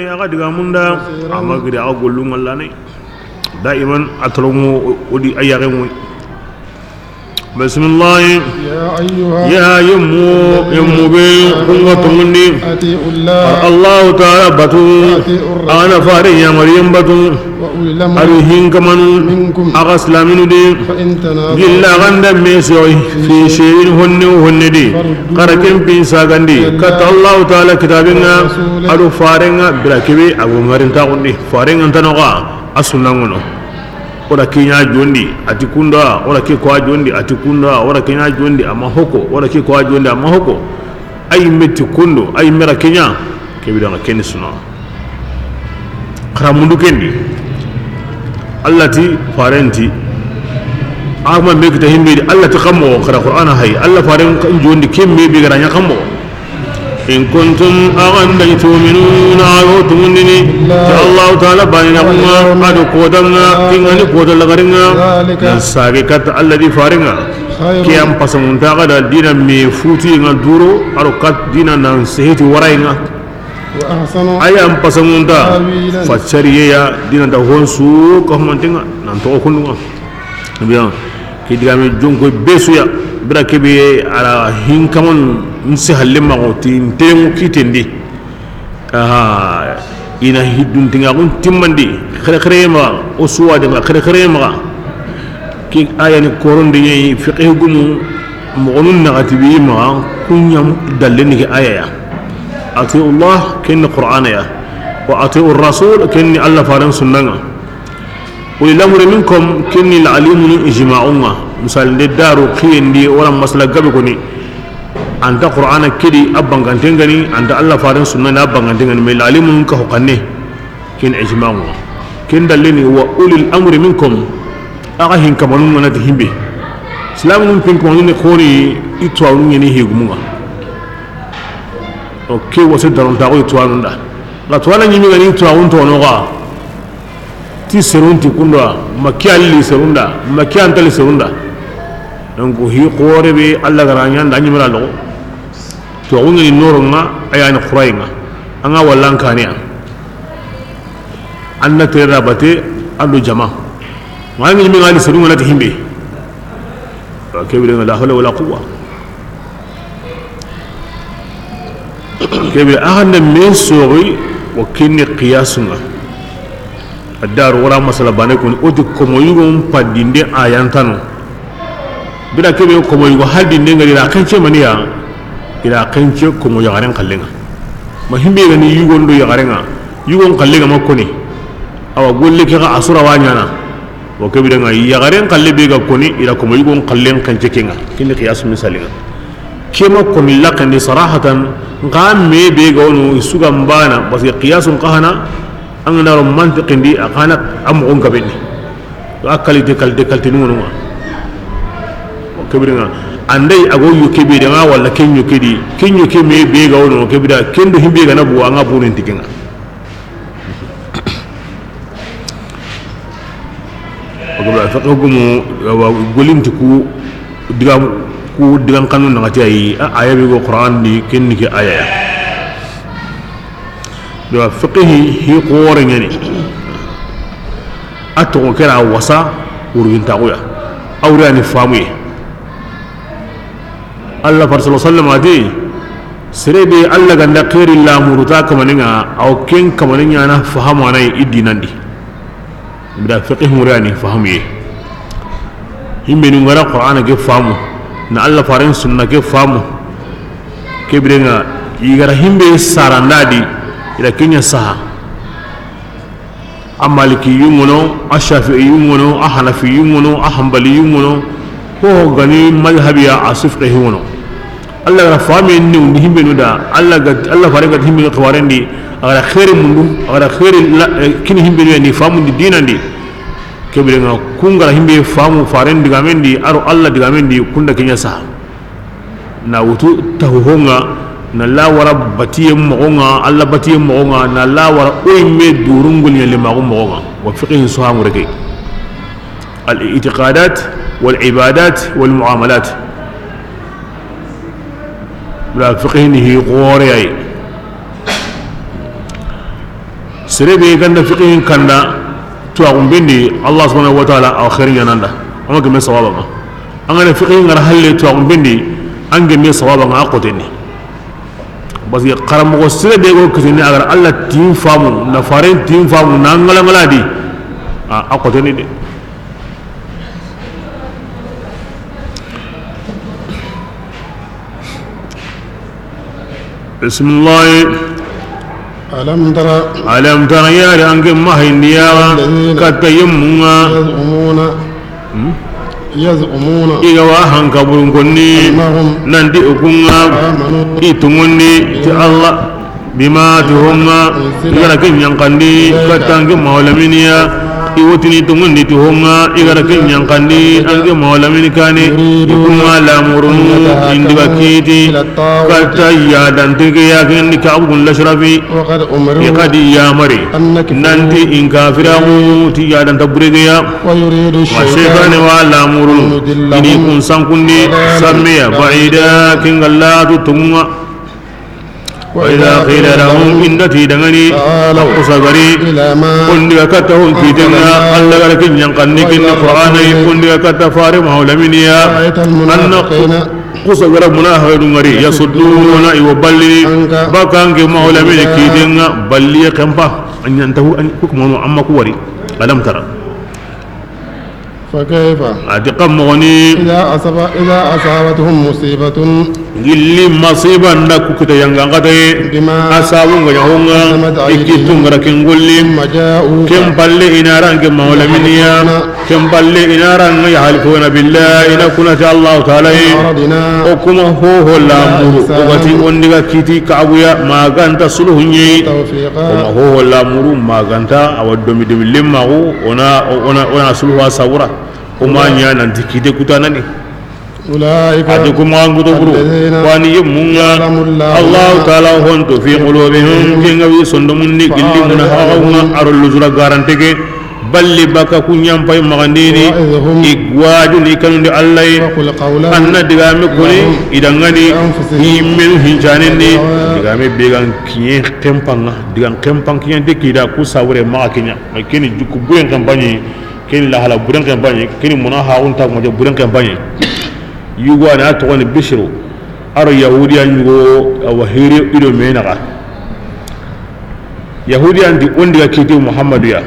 ya ga diga munda amma gida a gollun Allah ne da'iman atalmu odi ayyagen بسم الله يا يمو بقوتمني الله تعالى بتو أنا فاري يا مريم بتو أريهن كمان أغسلامين دي جل غند ميسوي في شيء هن دي قركم بينسا غندي كت الله تعالى كتابنا أرو فارنا بركبي أبو مريم تاغندي فارنا تنوغا أسنانغنو ora kinya jondi atikunda ora ke kwa jondi atikunda ora kinya jondi amahoko ora ke kwa jondi amahoko ay metti kundo ay mera kinya ke bidanga kenni suna kharamundu kendi allati farenti agma mekta himbe allati khammo khara qur'ana hay alla faren jondi kemme be garanya khammo إن كنتم أغنى تؤمنون عروتمني الله تعالى بينهما قد قدرنا إنني قدر لغرنا الساقكة الذي فارنا كي أم قسمون تاغد الدين ميفوتي ندورو أرقات دين ننسهيتي ورائنا أي أم قسمون تا فاتشاريا دين دهون سوق أهمانتنا ننتو أكوننا بيان كي دعامي جونكو بيسويا براكبي على هين كمان نسهل لما قلتين تيمو كيتندي إنا هيدون تنغون تيماندي خرخريما أسوا دنغا خرخريما كي آياني كورون دي فقه قمو مغنون نغتبي ما كن يم دلني آية أطيع الله كن قرآن يا وأطيع الرسول كن الله فارن سننا وللأمر منكم كن العليم إجماعنا مثال الدارو كيندي ولا مسلا قبكني أنت قرآن كدي أبان كنتنغني أنت الله فارن سنة أبان كنتنغني من العلم منك حقني كن إجماعنا كن دلني وأولي الأمر منكم أغاهن كمانون من تهين به سلام ممكن كمانون كوني يتوانون ينهي قمونا أوكي وسيدرون تاقو يتوانون دا لا توانا يميغاني يتوانون توانوغا ti serunti kunda makiali li serunda makian tali serunda donc hi qore be alla garanya ndani mala lo to woni noronga ayani khurainga anga wallan kaniya anna terabate andu jama wani mi ngali serunga lati himbe kebire la hawla wala quwwa kebire ahanda min sori wa kinni qiyasunga الدار ولا مسألة بانكون أودي كمويهم بديندة آيانتانو بلا كبير كمويهم هل ديندة غير أكنشة منيا غير أكنشة كمويهم غارين كلنا ما هم بيغني يغون دو يغارينا يغون كلنا ما كوني أو أقول لك يا أسرع وانيانا وكبير يغارين كلنا بيغا كوني إلى كمويهم كلنا كنشة كينا كني قياس مثالنا كما كوني لكن صراحة قام مي بيغونو يسوع مبانا بس قياس قهنا أنا رومانتك عندي أكانت أمون كبيني أكلي دكالتي نونو كبيرنا عندي أقول يكبيرنا ولا كين يكمي بيجاونو كبيرا كين ده هم بيجانا بوا أنا بورين تكينا أقول فقهكم وقولين تكو دعام قانون نعتي آية بيجو القرآن دي كين نك آية دوا فقهي هي قوارين يعني أتوقع كلا وسا ورين تقويا أو راني فامي الله فرسول الله صلى الله عليه وسلم سريبي الله عند خير الله مرتا كمانينا أو كين كمانينا أنا فهم أنا إديناندي بدا فقه مراني فهمي هم بينورا القرآن كيف فهمه نا الله فارن سنة كيف فهمه كبرنا يقرأ هم بيسارندادي إلى كنيا سها أمالكي يومونو أشافعي يومونو أحنفي يومونو أحنبلي يومونو هو غني مذهبي أصفقه يومونو الله رفامي إنه نهم بنودا الله فارقة هم بنقوارن دي أغرى خير منو أغرى خير كني هم بنودا نفامو دي دينا دي كبيرنا كونغرا هم بفامو فارن دعامين دي أرو الله دعامين دي كوندا كنيا سها ناوتو تهوهونغا نلا ورا باتيم مغونغا الله باتيم مغونغا نلا ورا اويمي دورونغول يلي مغونغا وفقه سوها مركي الاعتقادات والعبادات والمعاملات بلا فقه نهي غوري serebe ganda fiqhin kanda to agumbindi Allah subhanahu wa ta'ala akhirin yananda amma game sawaba ma angana fiqhin ngar halle to agumbindi angeme sawaba nga aqoteni bas ya qaram ko serebe go kitini agar Allah tim famu na faren tim famu na ngala ngala di aqoteni de bismillah ألم ترى يا رانك ما هنديا كتيمنا يزعمون إذا واحد كبرون كني نندي أكونا إتمني الله بما تهم إذا كن ينقندي كتانك مولمينيا iwotini tunguni tuhonga igara kenyang kandi ange mawlamini kane ikuma lamurunu indiba kiti kata ya dantike ya kendi kaabun lashrafi ikadi ya mari nanti inkafiramu ti ya dantaburege ya mashekane wa lamurunu ini kunsankundi sameya baida kengallatu tunga وإذا قيل لهم إنتي دغني أقصغري كن كتهم كيتنا الله لكن ينقنك القرآن كن كتفار مولمنيا أن قصغر مناهر غري يصدون يوبلي بكان مولمن كيتنا بلي كمبا أن ينتهوا أن حكمهم عما كوري ألم ترى فكيف أتقم غني إذا أصابتهم مصيبة gilli masiba ndaku kita yang ngate asabu ngahonga ikitu ngarakin gulli kem palle inaran ke maulaminia kem palle inaran ya halifuna billahi ina kunati Allah taala o kuma ho lamuru wati ondiga kiti kaabuya maganta suluhunyi o ho lamuru maganta awaddomi de limma ona suluha sawra o manya nan dikide kutanani أدكم عن قدبرو واني يمونا الله تعالى هونتو في قلوبهم كنغوي صندموني قلي منهاغونا أرو اللزرة غارنتك بل بكا كنيام باي مغانديني إقواجو لكنون دي الله أن دقامي كوني إدنغاني يمين هنجانيني دقامي بيغان كيين كمپانا دقام كمپان كيين دي كيدا كوساوري مغا كينيا كيني جوكو بوين كمپاني كيني لحالا بورين كمپاني كيني منهاغون تاك مجا بورين كمپاني يوغان اتوان بشرو ار يهوديان يغو وهيري يدو مينغا يهوديان دي اوندي كيتي محمد يا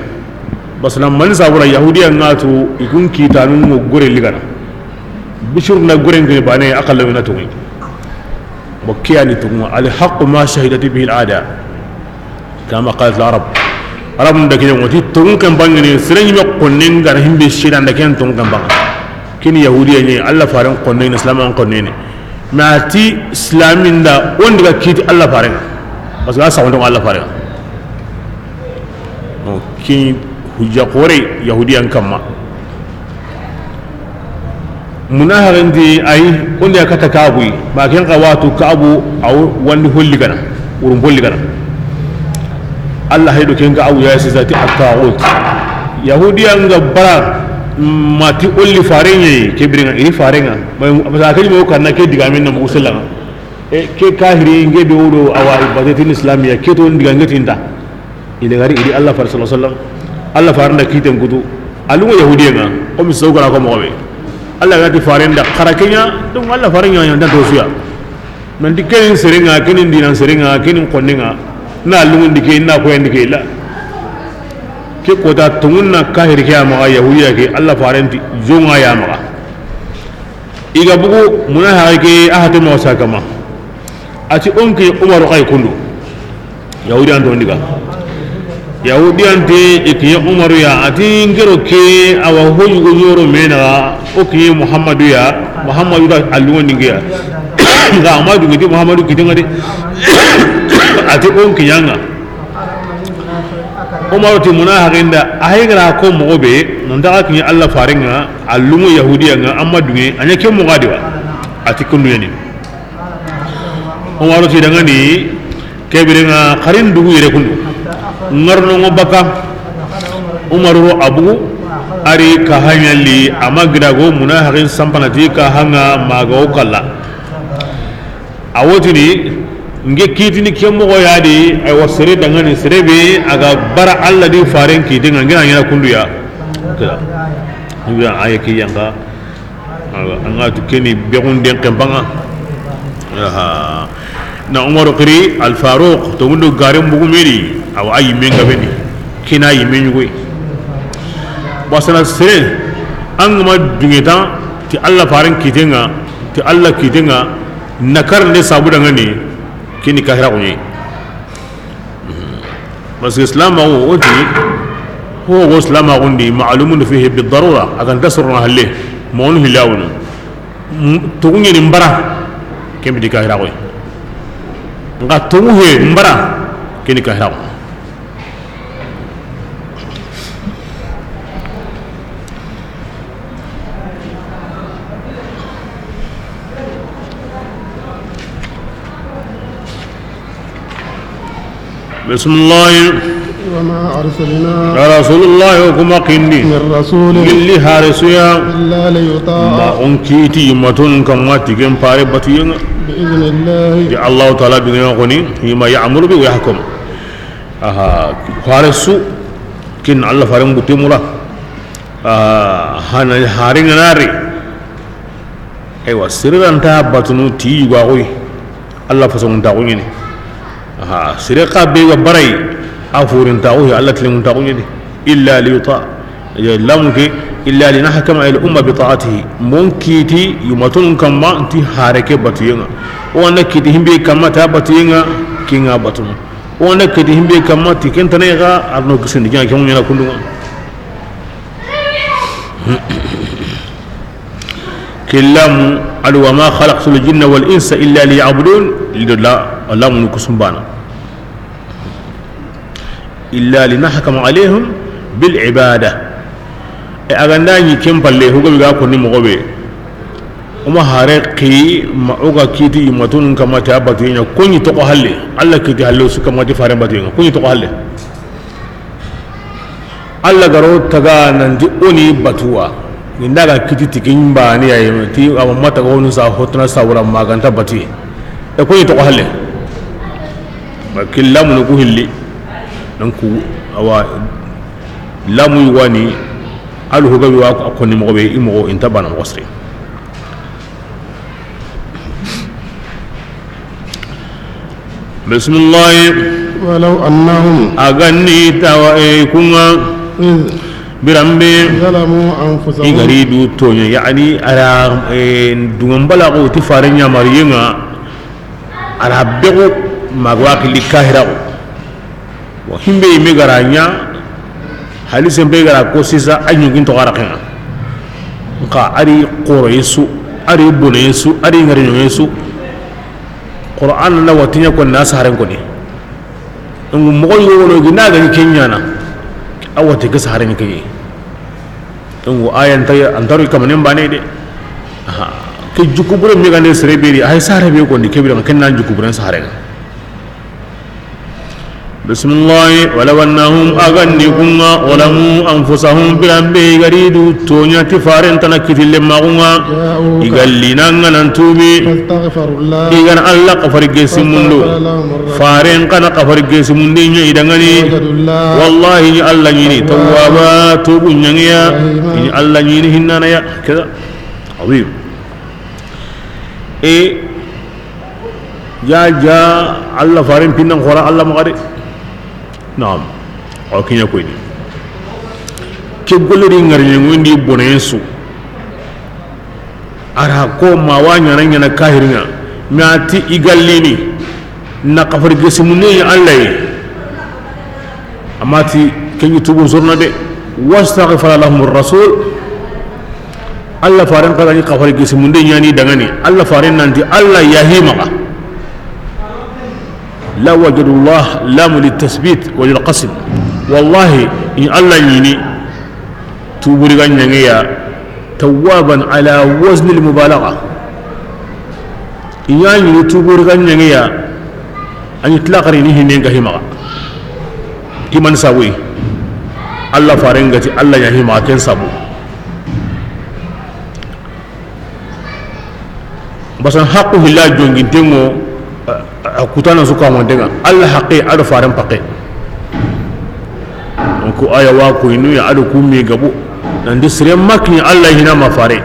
بس لما نسابرا يهوديان ناتو يكون كيتانو مو غوري لغانا بشر نا غورين غي باني اقل من توي بكياني تو الحق ما شهدت به العاده كما قالت العرب عرب ندكي موتي تون كان بانغي سرني مكونين غان هيمبي شيران دكين تون كان بانغ kini yahudiya ni Allah faran konne ni islam an konne ni mati islamin da wanda ga kiti Allah faran parce que sa wanda Allah faran no ki hujja kore yahudiyan kamma munaharan di ai wanda ya kata kabu ba kan qawatu kabu aw wanda holli kana urun holli kana Allah haido ken ga awu ya sai zati at-ta'ut yahudiyan ga bara mati olli farenye ke biringa iri farenga ba ka jimo kanna ke digamin na musallama ke kahiri nge do do awai bazatin islamiyya ke to diga ngatinda ile gari iri Allah fa sallallahu alaihi wasallam Allah faranda kiten gudu alunga yahudiya o mi sawgara ko mobe Allah gati farenda karakenya dum Allah farenya yanda dosiya man dikken seringa kenin dinan seringa kenin konninga na alunga dike na ko ndike la ke kota tungunna kahir ke ama yahudiya ke Allah farenti zonga ya ma iga bugu muna haake ahate mo sakama ati onke Umar kay kundu yahudiyan to ndiga yahudiyan te ikiya Umar ya ati ngero ke awa hoju go yoro mena o ke Muhammadu da alluwa ningiya ga amadu ngiti Muhammadu kitinga de ati onke yanga Umar ti munaharinda ahigra ko mobe non daga kin Allah faringa allumu yahudiya nga amma dunge anya ke mo gadiwa ati kunu yani Umar ti daga ni kebiringa kharin dugu yere kundu ngarno ngo baka Umar ro abu ari ka hanyali amagra go munaharin sampanati ka hanga mago kala awoti ni nge kitini kemmo go yadi ay wasere dangani serebe aga bara alla di faren kiti ngina ngina kunduya kala ngira ayaki yanga anga tukeni begun den kembanga na Umar qiri al Faruq to mundu garim bugu meri aw ay menga beni kina yimenyu goy wasana sere angma dungeta ti alla faren kitenga ti alla kitenga nakar ne sabu dangani kini kahira ko ni bas islam o oti هو اسلام غندي معلوم فيه بالضروره اكن تسرنا هله مون هلاون تغني نمبرا كم دي كاهرا كوي nga tumuhe mbara kini kahira بسم الله وما أرسلنا رسول الله وكما قندي من رسول اللي هارسويا إلا ليطاع ما أنكيتي يمتون كما تيجن باري باتيين بإذن الله يا الله تعالى بنا غني فيما يأمر به ويحكم هارسو كن الله فارم بتيمولا هنا هارين ناري أيوة سيران تابتنو تي يقوي الله فسون تاقوني سيرقا بيغا براي أفورن تاوه الله تلمون تاوه إلا ليطاع لامك إلا لنحكم على الأمة بطاعته مونكيتي يمتون كما أنت حركة باتينا وانا كتهم بي كما تابتينا كينا باتنا وانا كتهم بي كما تكن تنيغا أرنو كسن دينا كمون ينا كندونا كلام على وما خلقت الجن والإنس إلا ليعبدون لله الله من كسبانا إلا لنحكم عليهم بالعبادة أغناني كم بالله هو بيقول كوني مغبي وما هارقي ما أوغا كيتي يمتون كما تابتين كوني تقهلي الله كيتي هلو سكما تفارن باتين كوني تقهلي الله غرو تغا نندي أوني باتوا نندغا كيتي تكين باني أيمتي أو ما تغونو سا هوتنا ساورا ما غانتا باتي كوني تقهلي كلا منكو هلي نكو أوا لامو يواني ألو هو جوا أكوني مغبي إمغو إنتبانا مغسري بسم الله ولو أنهم أغني تاوائكما برمبي ظلموا أنفسهم يغريدو تونيا يعني على دون بلاغو تفارنيا مرينا على بيغو مغواكي لكاهراو وهمبي ميغرانيا halisen be gara ko sisa anyugin to garakena ka ari qoro yesu ari bone yesu ari ngari yesu qur'an na watinya ko nas haren ko ni ngum mo yono gina ga kenyana awate ga haren ke ngu ayan tay andaru kamanen bane de ke jukubure mi gande sereberi ay sare be ko ni kebira kenna jukubure sare بسم الله ولو أنهم أغنيكم ولموا أنفسهم بلنبي غريدو تونيا تفارن تنكت لما غنى إغلنا ننتوبي فاستغفروا الله إغن الله قفر جسمندو فارن قنا قفر جسمندي إدغني والله الله يني توابا توب نيا الله يني هنانا يا كذا عظيم جا الله فارن بينن خورا الله مغري نعم أوكي يا كويني كيقول لي نغري ويندي بونيسو أرا كو ما وانيا نانا كاهرنا ماتي إيغاليني نقفر جسمني الله أماتي كي يتوبوا زرنا دي واستغفر لهم الرسول الله فارن قال قفر جسمني يعني دغني الله فارن نانتي الله يهيمك لا وجد الله لام للتثبيت وللقسم والله إن الله يني توبري غنيا توابا على وزن المبالغة إن يني توبري غنيا أن يطلق رينيه نينغا هيما كمان ساوي الله فارنغتي الله يهيما كن سابو بس حقه الله جونغين تيمو kutana suka mondenga Allah haqqi ado faran paqe ko aya wa ko inu ya ado kummi gabu nan disre makni Allah hina ma fare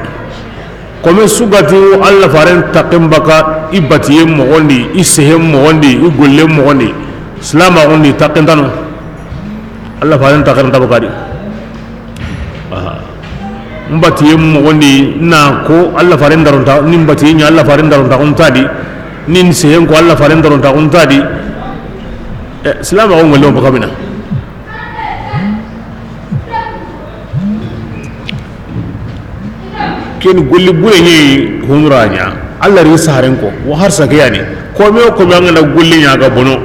comme sugati Allah faren taqim baka ibati mo gondi ishem mo gondi ugolle mo gondi salama gondi taqin tano Allah faren taqin tabakadi mbati mo gondi na ko Allah faren daronta nimbati nya Allah faren daronta on tadi nin sehem ko Allah faren daronta on tadi salama on ngolo baka bina ken golli bure ni humranya Allah ri saren ko wa har sake yani ko me ko be ngana golli nya ga bono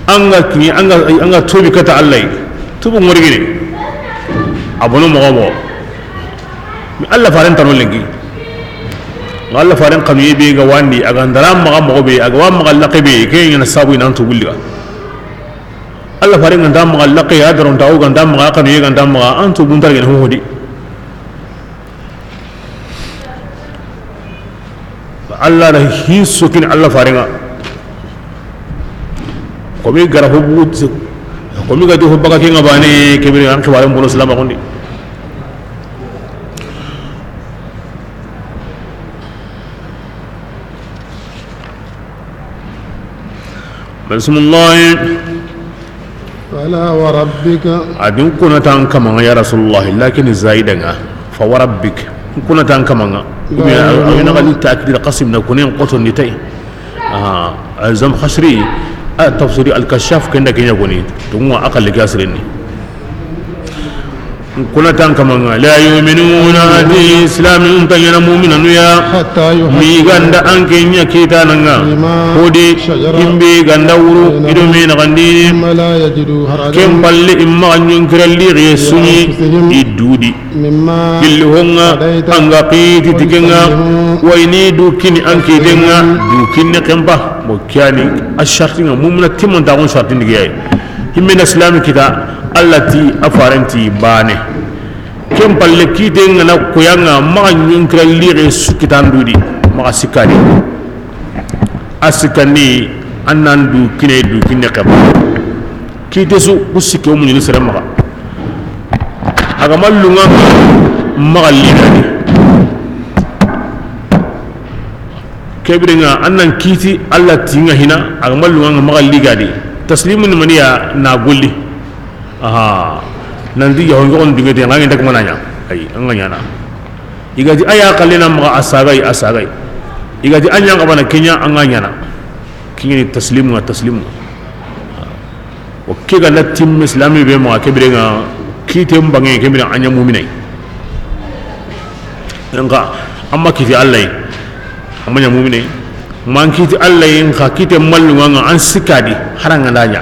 anga kini anga tobi kata Allah tubu ngori gine abono mo mo mi Allah faran tanon lengi Allah faran kanu yebe ga wandi aga ndaram ma mo be aga wa ma laqabe ke ngana sabu nan to gulliga Allah faran ngandam ma laqe ya daron taw gandam ma kanu ye gandam ma an to buntar gene hodi Allah da hisukin Allah faringa komi gara hubut komi ga do baga ke ngabane kebiri an ke waran bono salama kondi bismillah fala wa rabbika adun kuna tan kama ya rasulullah lakin zaidanga fa wa rabbika kuna tan kama أنا قلت تأكيد القسم نكونين قطن نتاي الزم خسري التفسير الكشاف كنا كنا كوني تمو أقل كاسرني كنا تان كمان لا يؤمنون بالإسلام أنت يا مؤمن يا مي غندا أنكينيا كيتا نعا هودي كمبي غندا ورو إدمين غندي كم بالي إما أن ينكر اللي غيسوني يدودي كل هونا أنغاقي تتكنا ويني دوكيني أنكي دنا دوكيني كمبا مكاني الشرطين مؤمن تمن داون شرطين دقيقة همين الإسلام كذا التي أفارنتي بانه كم بالكي دعنا كيانا ما ينكر اللي سكتان دودي ما سكاني أسكاني أنان دوكيني كم كي تسو بسكوا من السلام ما أكمل لونا ما اللي كبرنا أنان كيتي الله تيجا هنا أكمل لونا ما اللي قادي تسليم من منيا نقولي nanti ya hongon dinga de ngangi dak mananya ay anganya na igati aya kalena ma asagai igati anya ngabana kenya anganya na kini taslimu o kiga na tim islami be ma kebrenga kitem bangi kebrenga anya mu'minai nga amma kiti allah amanya mu'minai man kiti allah nga kitem mallu nga an sikadi haranga danya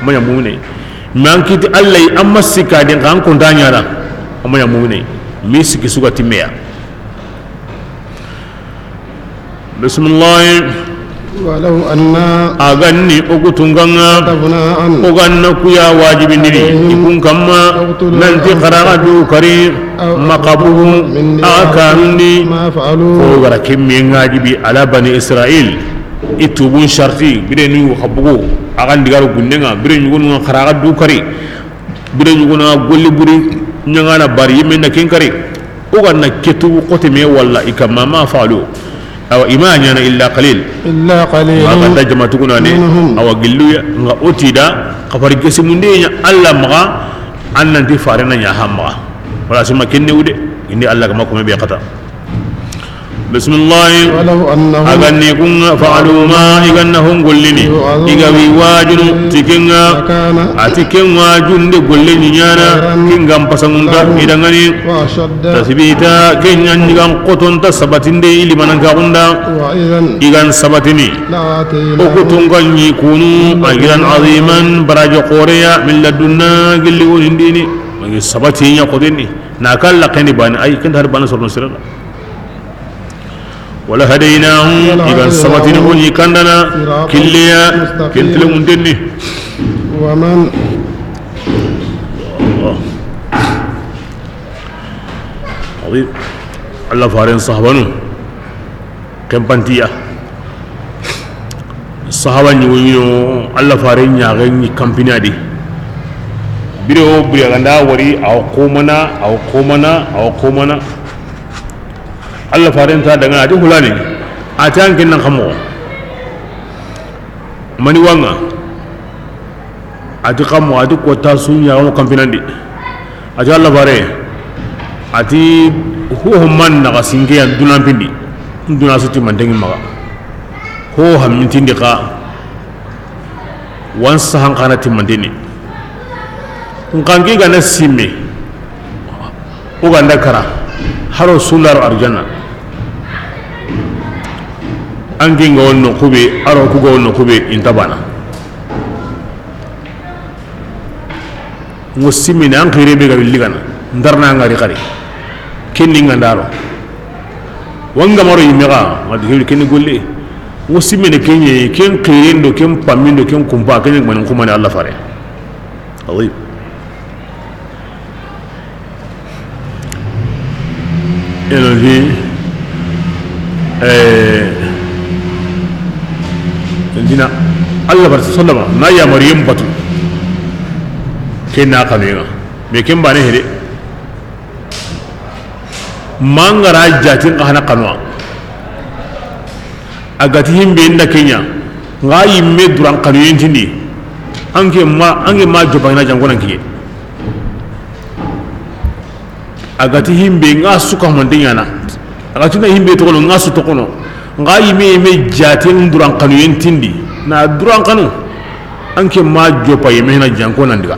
amanya mu'minai man kiti Allah amma sika den kan ko danya na amma ya mu'mini mi siki suka timeya bismillah walau anna aganni ogutunganga oganna kuya wajibin diri ikun kamma nanti qara'a du kari maqabuhu akanundi ko gara kimmi ngajibi ala bani israil itubun sharti bidenu habugo akan digaru gundenga bire nyugunu kharaga du kari bire nyuguna golli buri nyangana bari yimenna ken kari o ganna ketu qote me walla ikama ma faalu aw imanya illa qalil aka dajama tuguna ne aw gilluya nga otida khafari gesi munde nya alla maga annan di farena nya hamma wala sima kenne wude indi alla kama kuma be qata bismillah aganni kunga fa'alu ma igannahum gollini igawi wajunu tikenga atiken wajunde golleni nyana kingam pasangunda idangani tasbita kenyan digan qoton ta sabatinde ilimanan ka gunda igan sabatini okutungan ni kunu agiran aziman baraja qoreya min ladunna gilli wondini magi sabatinya qodeni nakalla kani bani ay kan har bana sorno sirana ولا هديناهم إذا سمتنا وني كندنا كليا كنتلهم دني ومن عظيم الله فارن صحبانو كم بنتيا sahaba ñuguñino allah fare ñaxe ñi campina di bire o biraganda wari awa komana allah faren ta daga ati hulani ati an ken nan xamoxo mani wanga ati xamo ati kota su ñaxamo campinandi ati allah fare ati hoho man naxa sinkeya dunampindi duna suti mantengi maxa ho hammintindi xa wan sahan xana timmantini nkanki gana simme o ganda kara haro sular arjanna anki nga wonno kube aro kuga wonno kube intabana ngo simmine an khirebe ga willigana ndarna ngari khari kenni ngandaro wanga maro yimega ngadi hewli kenni golle ngo simmine kenye ken khirendo ken pamindo ken kumpa kenni man kumane Allah fare adib elodi dina Allah bar sallama na ya maryam batu kenna kanega me ken bane hede mangara jatin hana kanwa agati himbe inda kenya ngayi me duran kanu yentindi ange ma jobana jangonan kiye agati himbe nga suka mandinya na agati na himbe to kono nga su to kono ngayi me jatin duran kanu yentindi na duran kanu anke ma jopa yeme na jangonan diga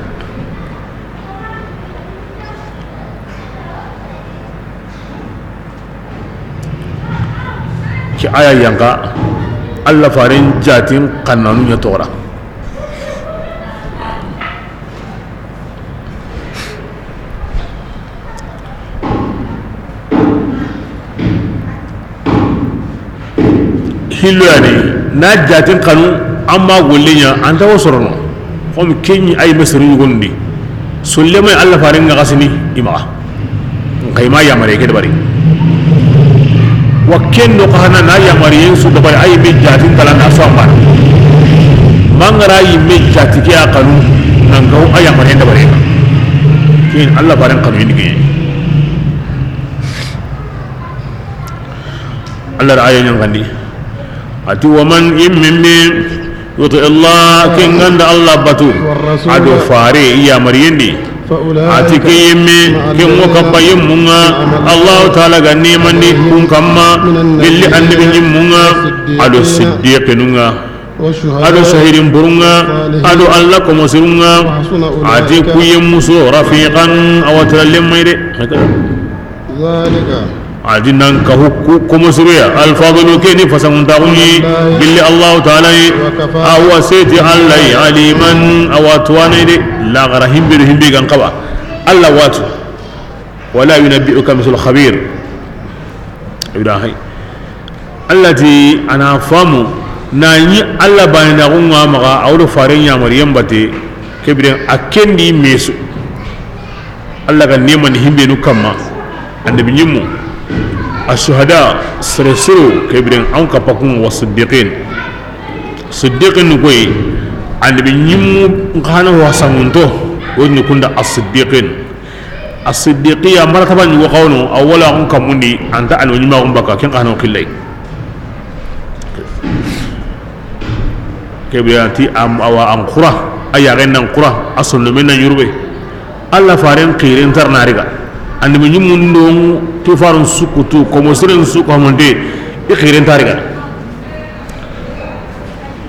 ki aya yanka Allah farin jatin kannanu ya tora hillo yani na jatin kanu amma gollinya anta wasorono kom kenyi ay mesri gondi sullema Allah farin ga gasini ima kayma ya mare ke bari wakken no kahana na ya mariyen su da bai ay be jatin kala na so amana mangara yi me jatike ya kanu nan gaw ay mariyen da bare kin Allah baran kanu ni Allah da ayoyin gandi ati wa man yimmi yuti Allah kin ganda Allah batu ado fare ya mariyen di ati ke yemme ken wo kabba yemmunga Allah taala ga nemandi kun kamma billi annabi yemmunga ado siddiqinunga ado shahirin burunga ado Allah ko mosirunga ati ku yemmuso rafiqan aw talalmayde zalika adi nan ka hukku ko mosiruya al fadlu keni fasan dawni billi Allah taala aw asati allai aliman aw atwanide la garahim bi himbi gan qaba Allah watu wala yunabbi'uka mithlu khabir ibrahi allati ana famu nani Allah bayna gunga maga awdo faren ya maryam bate kebiren akendi mesu Allah gan neman himbe nu kamma annabi nyimmu ashuhada sirasiru kebiren an kapakun wasiddiqin siddiqin koy annabi nyimmu ngana wasamunto woni kunda as-siddiqiyya martaban yugo qawno awwala on kamundi anta an woni ma on baka ken kanu killay kebiyanti am awa am qura aya rennan qura asunu men yurbe alla faren qirin tarnariga annabi nyimmu ndo to farun sukutu ko mosiren su ko monde e qirin tariga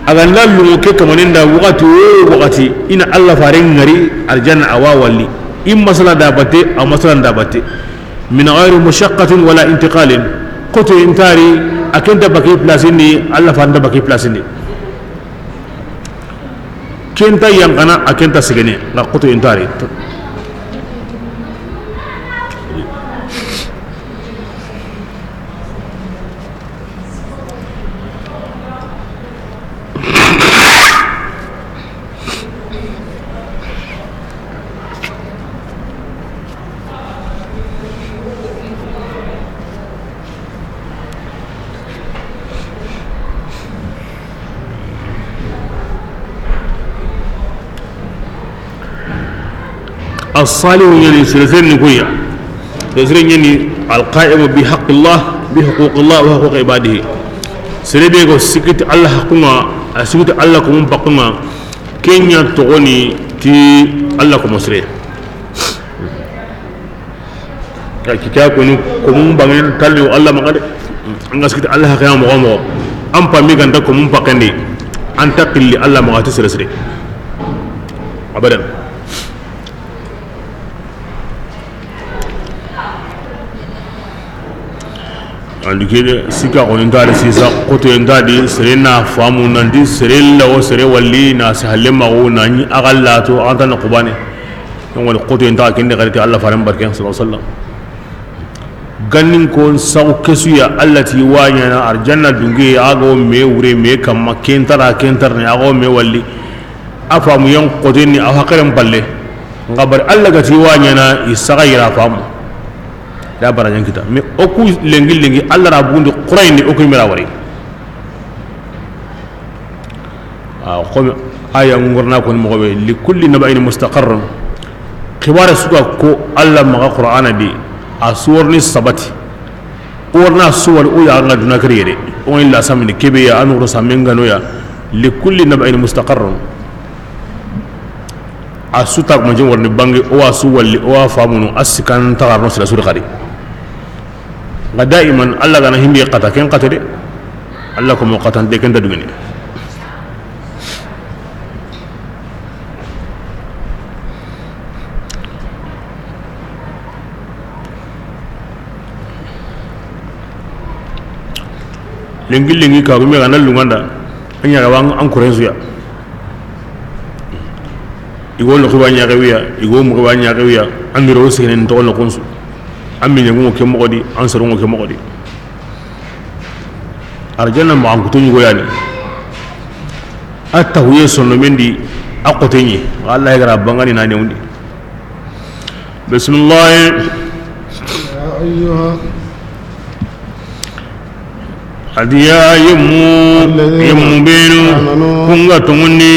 agan lallu ke kamaninda wakati ina Allah farin ngari aljanna awa walli in masala da bate aw masalan da bate min ghayri mushaqqatin wala intiqalin qutu intari akenda baki plasini Allah fanda baki plasini kenta yang kana akenta sigene na qutu intari الصالح يعني سلسلة نقوية سلسلة يعني القائم بحق الله بحقوق الله وحقوق عباده سلسلة يقول سكت الله حقنا سكت الله كم بقنا كينيا تغني تي الله كم مسرع kita komun bangen tali Allah magade ngas kita Allah kaya mo am pami ganda komun pakandi anta qilli Allah magati sere abadan andike sika on ndade sisa koto ndade sere na famu nandi sere lawo sere walli na sahalle mago na ni agalla to anta na qubani ngol koto ndade kende garati Allah faram barkan sallallahu alaihi wasallam gannin ko sau kesuya allati wanyana arjanna dunge ago me wure me kamma kentar ne ago me walli afamu yan qodeni aw hakaram balle ngabar alla gati wanyana isagaira famu da barajan kita me oku lengi alla rabundi qurayni oku mira wari ko aya ngorna ko mo be li kulli naba'in mustaqarrun khibara suka ko alla maga qur'ana di aswarni sabati orna suwar o ya nga duna kriyede on illa samni kebe ya anu rasamenga no ya li kulli nab'in mustaqarrun asuta ko jom warni bangi o asu walli o famunu asikan tagarno sila sura khadi nga daiman alla gana himbi qata ken qatade alla ko mo qatan de ken da dugene lengi ka gumi ganal lunganda anya rawang an kurensu ya igol ko banya gawiya igol mo banya gawiya amiro senen to la konsu ammi nyango ke mogodi an saru ke mogodi arjanna ma an kutunyi goyani atta huye sonno mendi akotenyi wallahi gara bangani na newndi bismillah ya ayyuha adiya yemu benu kunga tumundi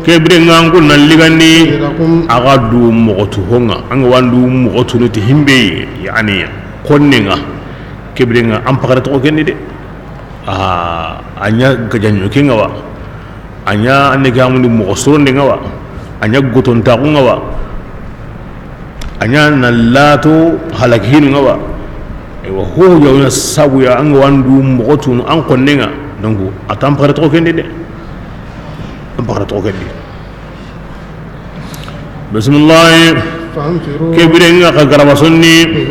kebre ngangu naligandi aga du mogotu honga anga wandu mogotu nuti himbe yani konnenga kebre nga ampakara to kenni de anya gajanyo kinga wa anya anne gamundi mogosronde nga wa anya gotonta nga wa anya nalato halakinu nga wa ewa ho yawna sabu ya anga wandu mogotun an konnenga donc atam pare to kende de ampara to kende bismillah kebirenga ka garaba sonni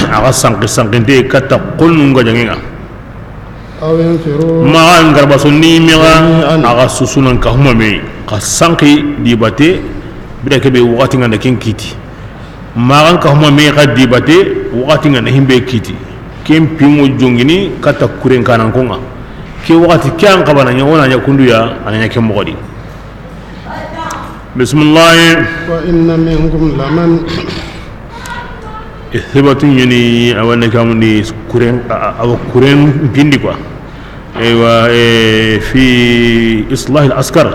aga sanqinte kata qulnu ngajangenga ma an garaba sonni miga aga susunan ka huma me ka sanqi dibate bida kebe wakati nganda kinkiti magan ka huma me ka dibate wakati ngana himbe kiti kem pingo jongini kata kuren kanan konga ke wakati kyan kabana nya wona nya kundu ya ananya kem mogodi bismillah wa inna minkum laman ihbatun yani awana kamundi kuren aw kuren pindi kwa ewa fi islah al askar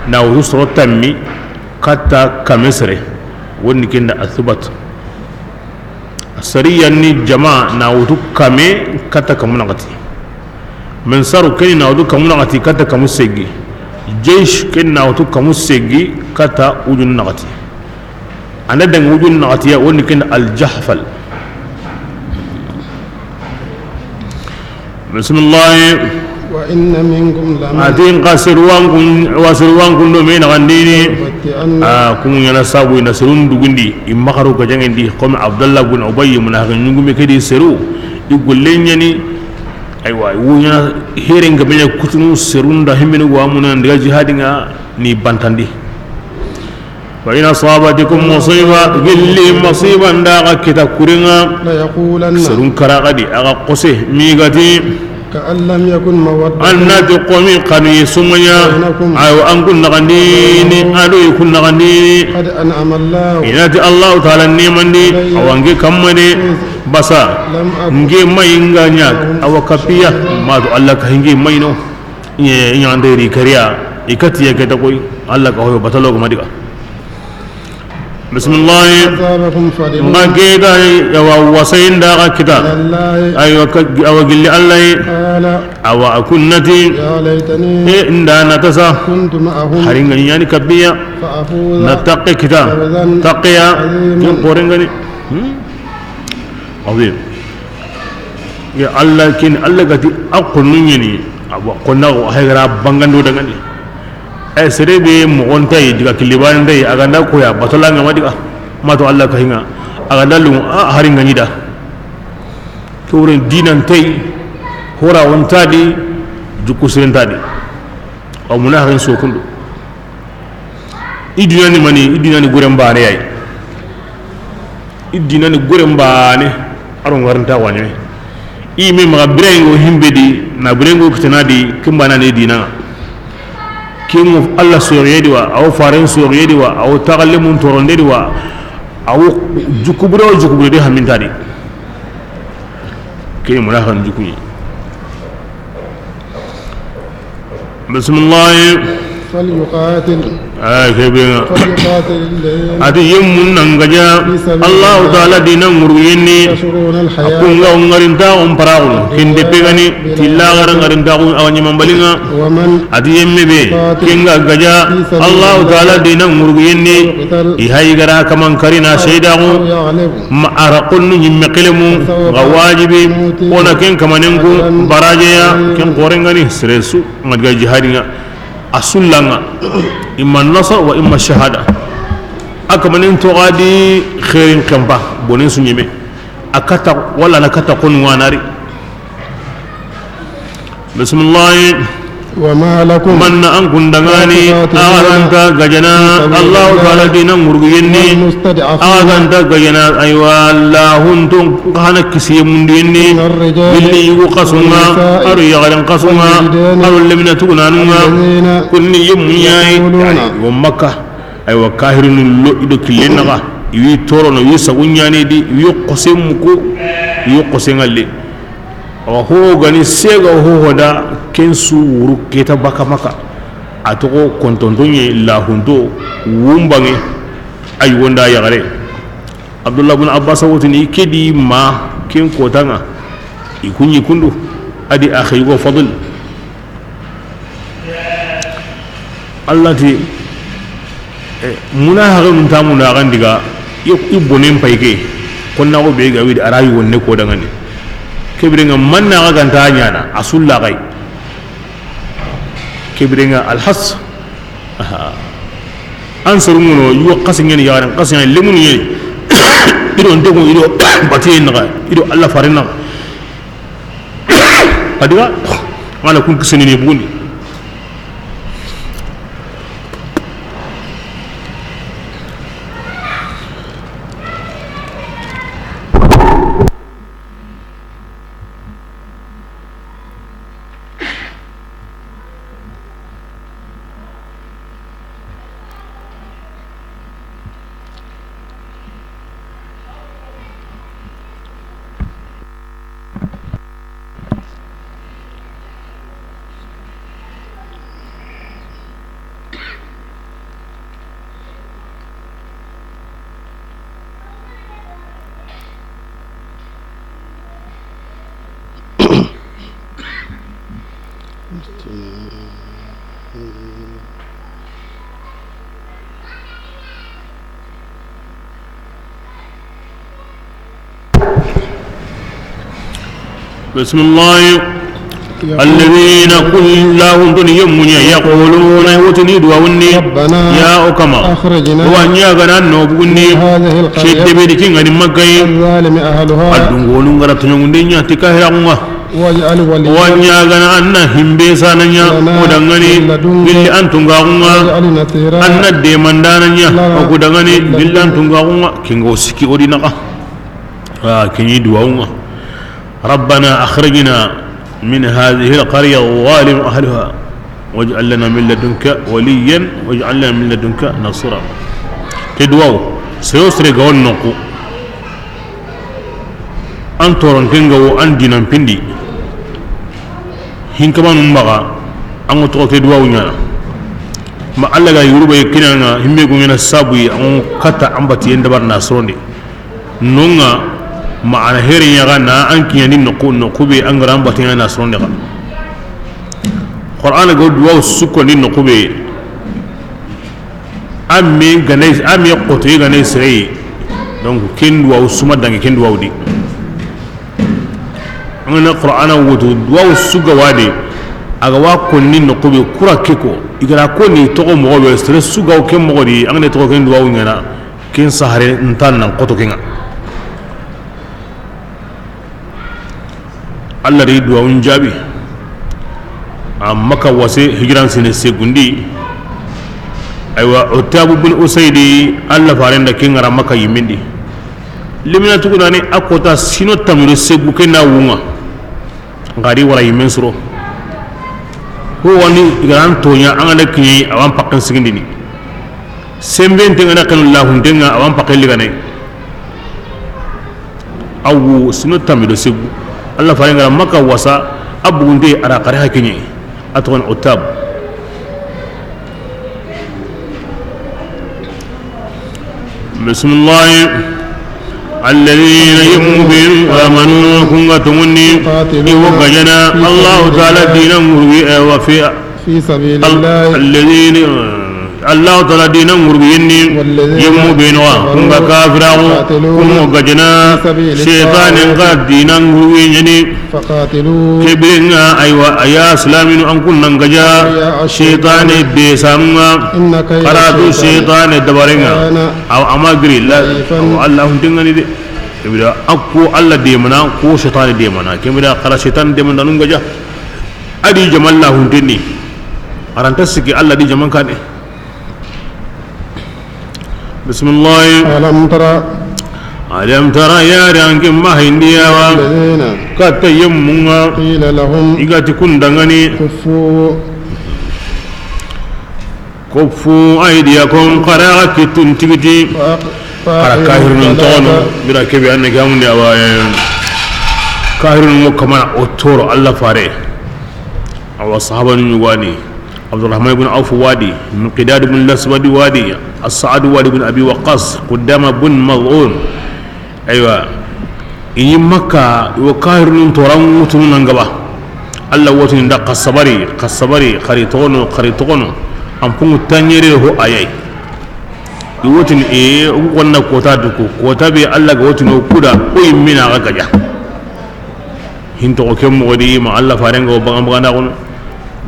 na rusro tammi kata kamesre woni kenda athbat sariya ni jama na wudu kame kata kamuna gati men saru ken na wudu kamuna gati kata kamu segi jeish ken na wudu kamu segi kata ujun nagati anda dang ujun nagati ya woni ken al jahfal bismillah wa inna minkum lama adin qasirwan kun do me nagandini kun yana sabu ina serun dugundi imakaru ka jangendi comme abdullah ibn ubay mun ha nyungume kedi seru igolenya ni aywa wunya herenga benya kutunu serunda himene go amuna ndiga jihadinga ni bantandi wa ina sabatikum musiba gilli musiban da kita kuringa la yaqulanna serun karagadi aga qose migati كأن لم يكن مودة أن تقومي قني سميا أو أن كن غنيني أدو يكون غنيني قد أنعم الله إناتي الله تعالى نيماني أو أنجي كمني بسا نجي ما ينغانيا أو كبيا ما دو الله كهنجي ما ينو يندري كريا إكتي يكتكوي الله كهو بطلوك مديكا بسم الله أصابكم فضل ما كيدا ووسين داغا كتا الله أيوة أو قل الله قال أو أكنتي يا ليتني إن دانا تسا كنت معهم حرين يعني كبيا فأفوز نتقي كتا تقيا يقورن غني عظيم يا الله كين الله قتي أقول نيني أبو قلنا هيرا بانغندو دغني ay serebe mo onta yi diga kiliban dai aga na koya batola ngama diga mato Allah ka hinga aga dalu hari ngani da turin dinan tai hora onta di juku sirenta di o muna harin sokundo idina ni mani idina ni guren baane yayi idina ni guren baane aron waranta wani i me ma brengo himbedi na brengo kitana di kimbana ne dina كيمو الله سوريدي وا أو فارن سوريدي وا أو تغلمون توروندي وا أو جكبرو دي همين تاري كيمو راهن جكوي بسم الله فليقاتل كيبين أتي يمون نانجا الله تعالى دينا مريني أكون لهم غرنتا أمبراون كندي بيغني تلا غرنتا أو نيمان بالينا أتي يمي بي كينغا غجا الله تعالى دينا مريني إهاي غرا كمان كرينا شيداغو ما أرقل يمقلمو غواجبي ونا كين كمانينكو براجيا كين قورنغاني سرسو مدغا جهادنا أسلنا إما النصر وإما الشهادة أكمل أنتو غادي خير كمبا بونين سنيمي أكتا ولا نكتا قنواناري بسم الله وما لكم من أنكم دغاني أنت غجنا الله تعالى دينا مرغيني أنت غجنا أيوا الله أنتم كان كسي من ديني باللي يقسما أر يغلن قسما أر لمن تغنانما كل يوم يعني ومكة أيوا كاهر لو إدو كلينغا يي تورو يي سغنياني دي يقسمكو يقسنغالي وهو غني سيغا هو هدا كنسو ورو كيتا باكا مكا اتوكو كونتونتوني لا هوندو وومباني اي وندا يغري عبد الله بن عباس وتني كدي ما كين كوتانا يكوني كندو ادي اخي فضل الله تي منا هارون تامونا غانديغا يبونين بايكي كنا او بيغا ويد اراي wonne ko dangane كبرنا من نعجن تانيانا أصول لغاي كبرنا الحس أنصر منو يوقسن يعني يارن قسن يعني لمن يعني إلو أنتم إلو باتين نغاي إلو الله فارنا هذا ما لكون كسنين يبوني بسم الله الذين كل لهم دنيا يقولون وتنيد ووني يا أكما وأنيا غنان نوبوني شد بيدكين غني مكاي الظالم أهلها الدنغولون غرتنا غندنيا تكاهروا واجعل ولي وأنيا غنا همبيسا نيا ودغني باللي أنتم غاغوا أن ديماندانيا وكدغني باللي أنتم غاغوا كينغو سكي أودينا كيني دواونا ربنا أخرجنا من هذه القرية الظالم أهلها واجعل لنا من لدنك وليا واجعل لنا من لدنك نصرا تدواو سيوسري قول نقو أنتورن كنغو أندنا بندي هين كمان نمبغا أنو تغو تدواو نانا ma alla ga yuruba kinanga himbe go ngena sabu on kata ambati yenda bar nasronde nonga ma ana heri yaga na an kiyani no kube an garan batin nasronde ga qur'an go duwa sukko ni no kube amme ganais amme qoto ganais sey donc ken duwa usuma dangi ken duwa udi ngana qur'an wudu duwa suga wadi aga wa konni no kube kura keko igara konni to ko mo be stress suga o ken mo di angane to ko ken duwa ngana ken sahare ntan nan qoto kenga Allah ri duwa unjabi amma ka wase hijran sine segundi aywa utabu bin usaydi Allah farenda kengara maka yimindi limina tukuna ni akota sino tamure segu kenna wunga ngari wala yimen suro ko woni igaran tonya angana kinyi awan pakkan sigindi ni semben tenga nakanu lahu denga awan pakkan ligane awu sino tamure segu Allah farenda maka wasa abugunde ara qare hakinyi atwan utab بسم الله الذين يؤمنون آمنوا كنتمني يوقجنا الله تعالى دينا وفي سبيل الله الذين الله تعالى دينا مربيني يؤمنون كنت كافرا كنتمجنا شيطان قد دينا مربيني فقاتلوا كبرنا أيوة يا سلامين أن كنا نجا شيطان بيسامنا قراتو شيطان دبرنا أو أماغري لا الله تنغني دي كبيرا أكو الله ديمنا كو شيطان ديمنا كبيرا قرا شيطان ديمنا نجا أدي جمال الله تني أرانتسكي الله دي جمال كان بسم الله ألم ترى يا رانك ما هنديا كات يمنا قيل لهم إيجات كندغني كفوا أيديكم قراءة تنتجي قراء كاهر ننتظن بلا كبي أنك هم دعوايا كاهر مكمل أطور الله فاري أو صحابة نيواني عبد الرحمن بن عوف وادي مقداد بن الأسود وادي السعد وادي بن أبي وقاص قدام بن مظعون أيوة إني مكة وكاهر ننتظن وتنون ننقبه الله وتن دا قصبري خريطونو أمبون تانيري هو آياي يوتن إيه وانا كوتا دكو كوتا بي الله وتن وكودا وي منا غاجا هنتو كم ودي ما الله فارنغ وبغام بغانا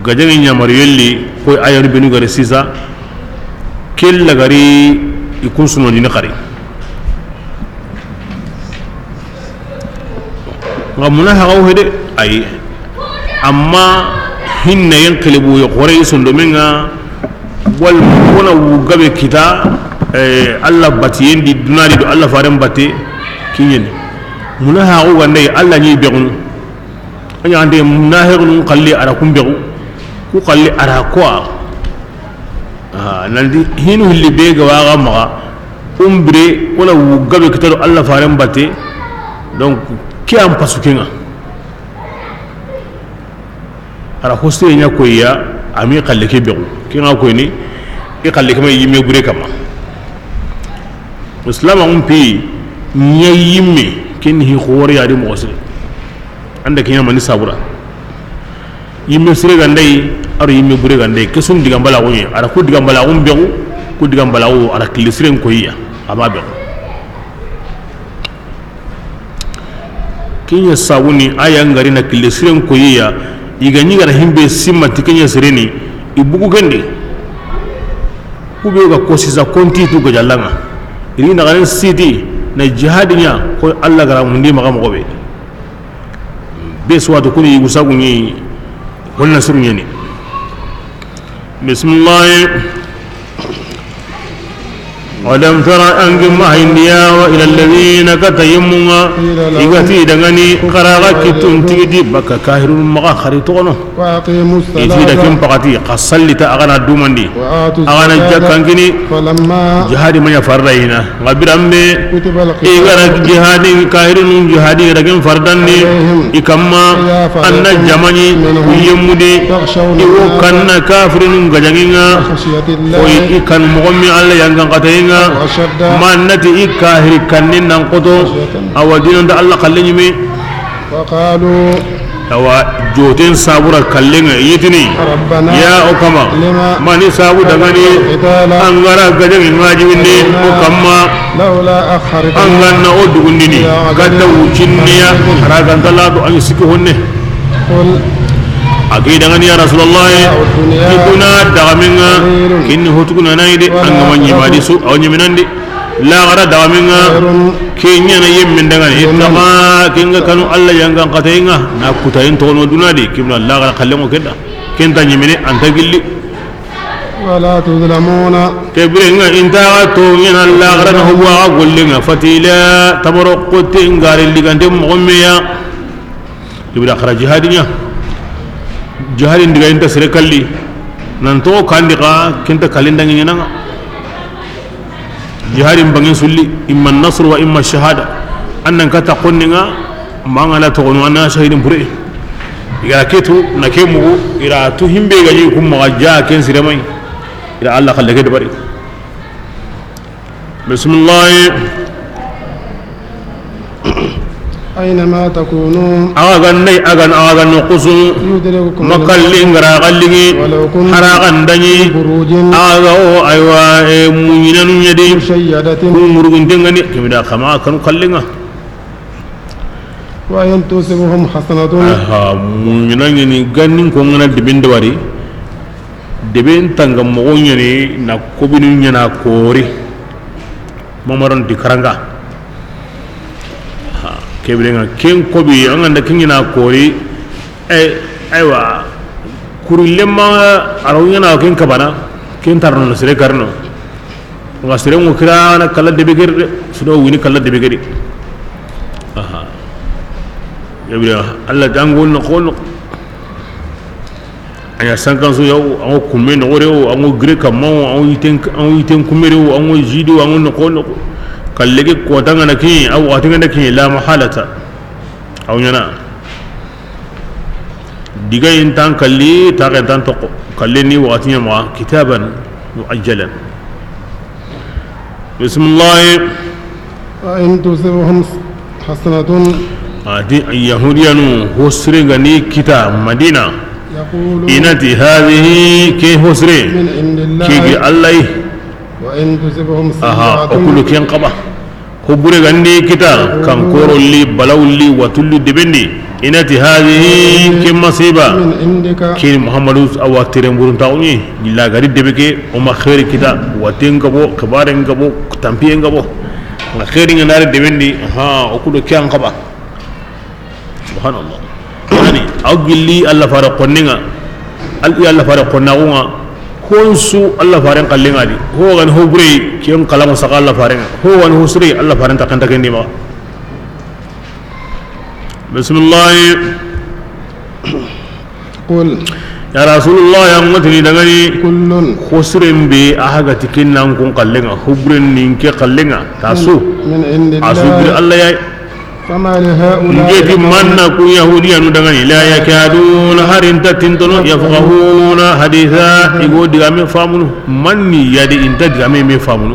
gajangi nyamar yelli ko ayar benu gari sisa kella gari ikun suno dina kari ngamuna hagaw hede ay amma hinna yanqalibu yaqore sundo menga wal wona wugabe kita Allah batiyendi dunadi do Allah faram bate kinyen muna hagaw gande Allah ni begun anya ande munahiqun qalli ara kumbegu ku qalli ara kwa nandi hinu hilli bega waga maga umbre wala wugabe kitaro Allah faram bate donc ki am pasukinga ara hoste nya koya ami qalli ke begu kinga ko ni e qalli kama yime gure kama islam umpi nya yime kin hi khori adi mo se anda kinya mani sabura yimme sire gandai aro yimme bure gandai kesun digambala wonye ara ku digambala won begu ku digambala wo ara kilisiren ko yiya ama be kinya sawuni aya ngari na kilisiren ko yiya iganyi gara himbe simma tikenya sireni ibugu gande ku be ga kosiza konti tu ga jallanga iri na garan sidi na jihadinya ko Allah gara mundi maga mo be beswa to kuni yusagunyi wannan sirrin ne bismillah ولم ترى أنك ما هنديا وإلى الذين كتيموا إغتي دغني قراغك تنتيدي بك كاهر مغا خريطونو وأقيموا إذا الصلاة كم بقتي قصلت أغنى دومندي وآتوا أغنى الزكاة جاكانكني فلما جهاد من يفرعينا غبر أمي كتب إغرى القتال جهاد كاهر جهاد رجم فرداني إكما أن الجماني يمودي إيو كان كافر غجانا خشية الله وإكان مغمي على ينغان قتينا وأشد ما نتي إكاهر كنين ننقضو أو دين الله قلني وقالوا awa joten sabura kallenga yitini ربنا ya okama لما mani sabu dangani angara gajen ngajibinde okama لولا أخرتنا anganna odugundini gadda wucinniya haragan talado an siki honne قل agi dangani ya rasulullah ikuna dagamenga kinni hotuguna naide angamanyi madi su awnyi minandi la gara dagamenga kenya na yemmen dangani ittama kinga kanu alla yangan qatainga na kutayin tono dunadi kimna la gara kallemo kedda kenta nyimine anta gilli ولا تظلمون تبرنga inta to ngena la gara na huwa gollenga fatila tabarqut ngari ligande mu'miya ibra khara jihadinya jihadin diga inta sere kalli nan to kandiqa kenta kalindangi nanga jihadin bangin sulli imma nasr wa imma shahada annan ka taqonninga mangala to gono anna shahidin pure ira ketu na kemu ira tu himbe gaji kum maja ken siramai ira Allah khallake da bari bismillah أينما تكونوا agan qusu يدرككم makalli ngara qallingi ولو كنتم haragan danyi بروج aga o aywa munyinanu nyadi مشيدة murugun dengani kimida kama kanu kallinga وإن تصبهم حسنة aha munyinanu ni gannin ko ngana dibinde wari deben tanga mo nyani na kobinu nyana kori mamaron dikaranga kebirenga ken kobi anganda kingina kori aywa kurilema arawnyana ken kabana ken tarno sire karno nga sire ngo kirana kala debegir sudo wini kala debegiri aha kebirenga alla dangol no khol aya sankan so yaw ango kumme no rew ango greka mo ango yiten kumere ango jido ango no khol kallege ko tangana ki aw watinga ki la mahalata aw nyana diga intan kalli ta ga tan to kalleni watinya ma kitaban muajjalan bismillah وإن تصبهم حسنة adi yahudiyanu hosre gani kita madina يقولوا inati hadhihi ke hosre من عند الله ki allah وإن تصبهم aha سيئة okulu ken qaba hubure gandi kita kan korolli balawli watulli debendi inati hadhihi kim masiba من عندك ki muhammadu awatire mburun tawni illa gari debeke o ma khairi kita waten gabo kabaren gabo tampiyen gabo na khairi ngare debendi ha okulu ken qaba subhanallah yani awgilli alla fara qonninga alla fara qonnagunga konsu Allah faran kallenga di ho gan ho bure kiyon kalamu saka Allah faran ho gan ho suri Allah faran takan takan di ma bismillah قل ya rasulullah ya mutini dangani كل khusrin bi ahaga tikin nan kun kallenga ho bure nin ke kallenga tasu من عند asubir الله Allah ya فما لهؤلاء ngeti manna ku yahudiya nu dangani la yakaduna harin tatintono yafqahuna haditha igo digame famunu manni yadi inta digame me famunu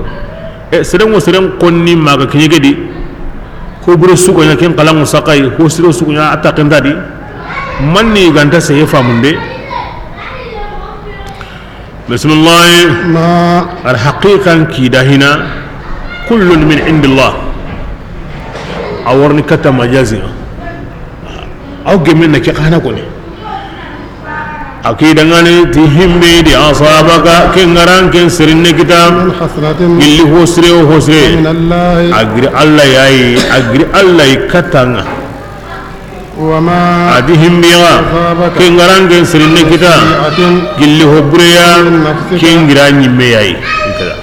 seren konni maga kinyegedi ko buru suko nya ken kalangu sakai ko siro suko nya attaken dadi manni ganta sey famunde bismillah ما al haqiqan kidahina kullun min indillah awarni kata majazi aw gemen ke kana ko ne akida ngani ti himbe di asabaka ken ngaran ken sirinne kitab من حسنة illi hosre o hosre من الله agri Allah yayi agri Allah katanga وما adi himbe ga ken ngaran ken sirinne kitab سيئة gilli hobreya ken gira nyimme yayi kada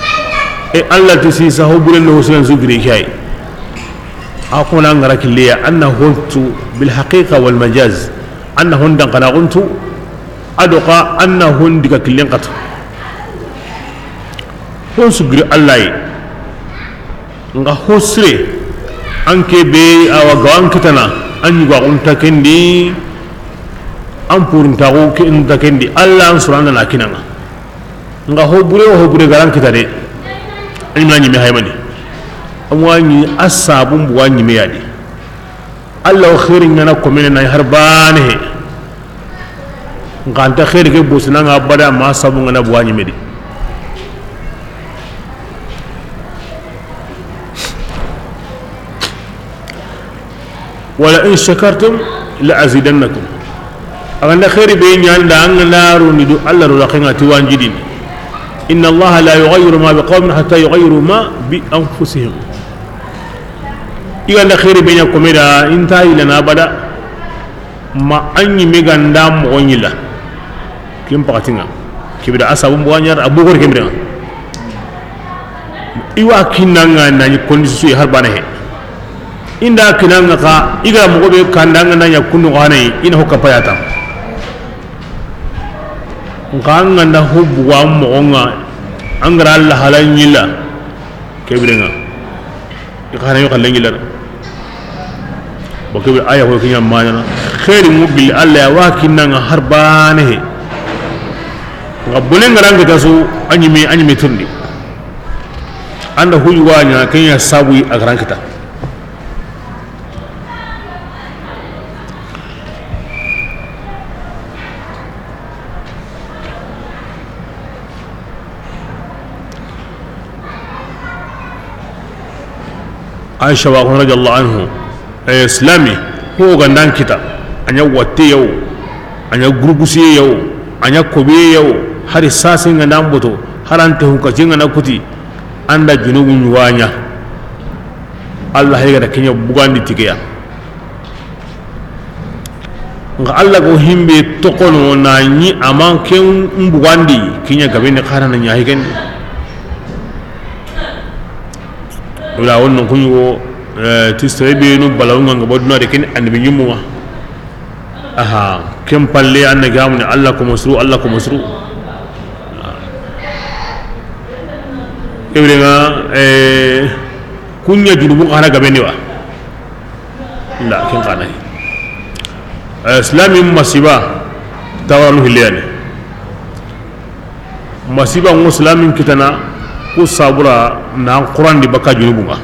e Allah tisisa hobulen no hosulan zugri kai akuna ngara kiliya anna huntu bil haqiqa wal majaz anna hundan qana kuntu aduqa anna hundika kilin qat hon sugri Allah nga hosre anke be awa gawan kitana an yuga kunta kendi an purinta ko kinta kendi Allah an suranda na kinanga nga hobure garan kitade ilmi me haymani amwani asabun buwani me yadi Allah khairin yana ko mena harbane nga anta khair ke bosna nga bada ma sabun ngana buwani medi wala in shakartum la azidannakum aganda khair be nyanda an naru ni du Allah ro rakinga tiwanjidin inna Allah la yughayyiru ma biqawmin hatta yughayyiru ma bi anfusihim iganda khair be nyako meda inta ila bada ma anyi meganda mo onyila kim pakatinga kibida asabum buanyar abu gor kibida iwa kinanga nani kondisi harbana he inda kinanga ka iga mo be kandanga nanya kunu ganai ina hokka payata nganga nda hubbu wa mo nga angara Allah halanyila kebrenga ikana yo kalengila bokabe aya ko kinya manana khairi mubil Allah wa kinanga harbane ngabule ngaranga tasu anyime tundi anda huyuwa nya kenya sabu agarankita Aisha wa radhiyallahu anhu islami ko gandan kita anya watte yau anya gurgusi yau anya kobe yau har sasin ga namboto harante hunkacin na kuti anda junubun wanya Allah ya ga kenya bugandi tigeya nga Allah go himbe tokono na ni aman ken bugandi kenya gabe ne karana nya higen wala wannan kun yo tisrebe no balawunga ngaboduna de ken annabi nyumwa aha kem palle annabi gamne Allah ko masru ebrenga kunya junubu kana gabe ne wa la ken kana islami masiba tawalu hiliyane masiba muslimin kitana ko sabura na Qur'an di baka junubunga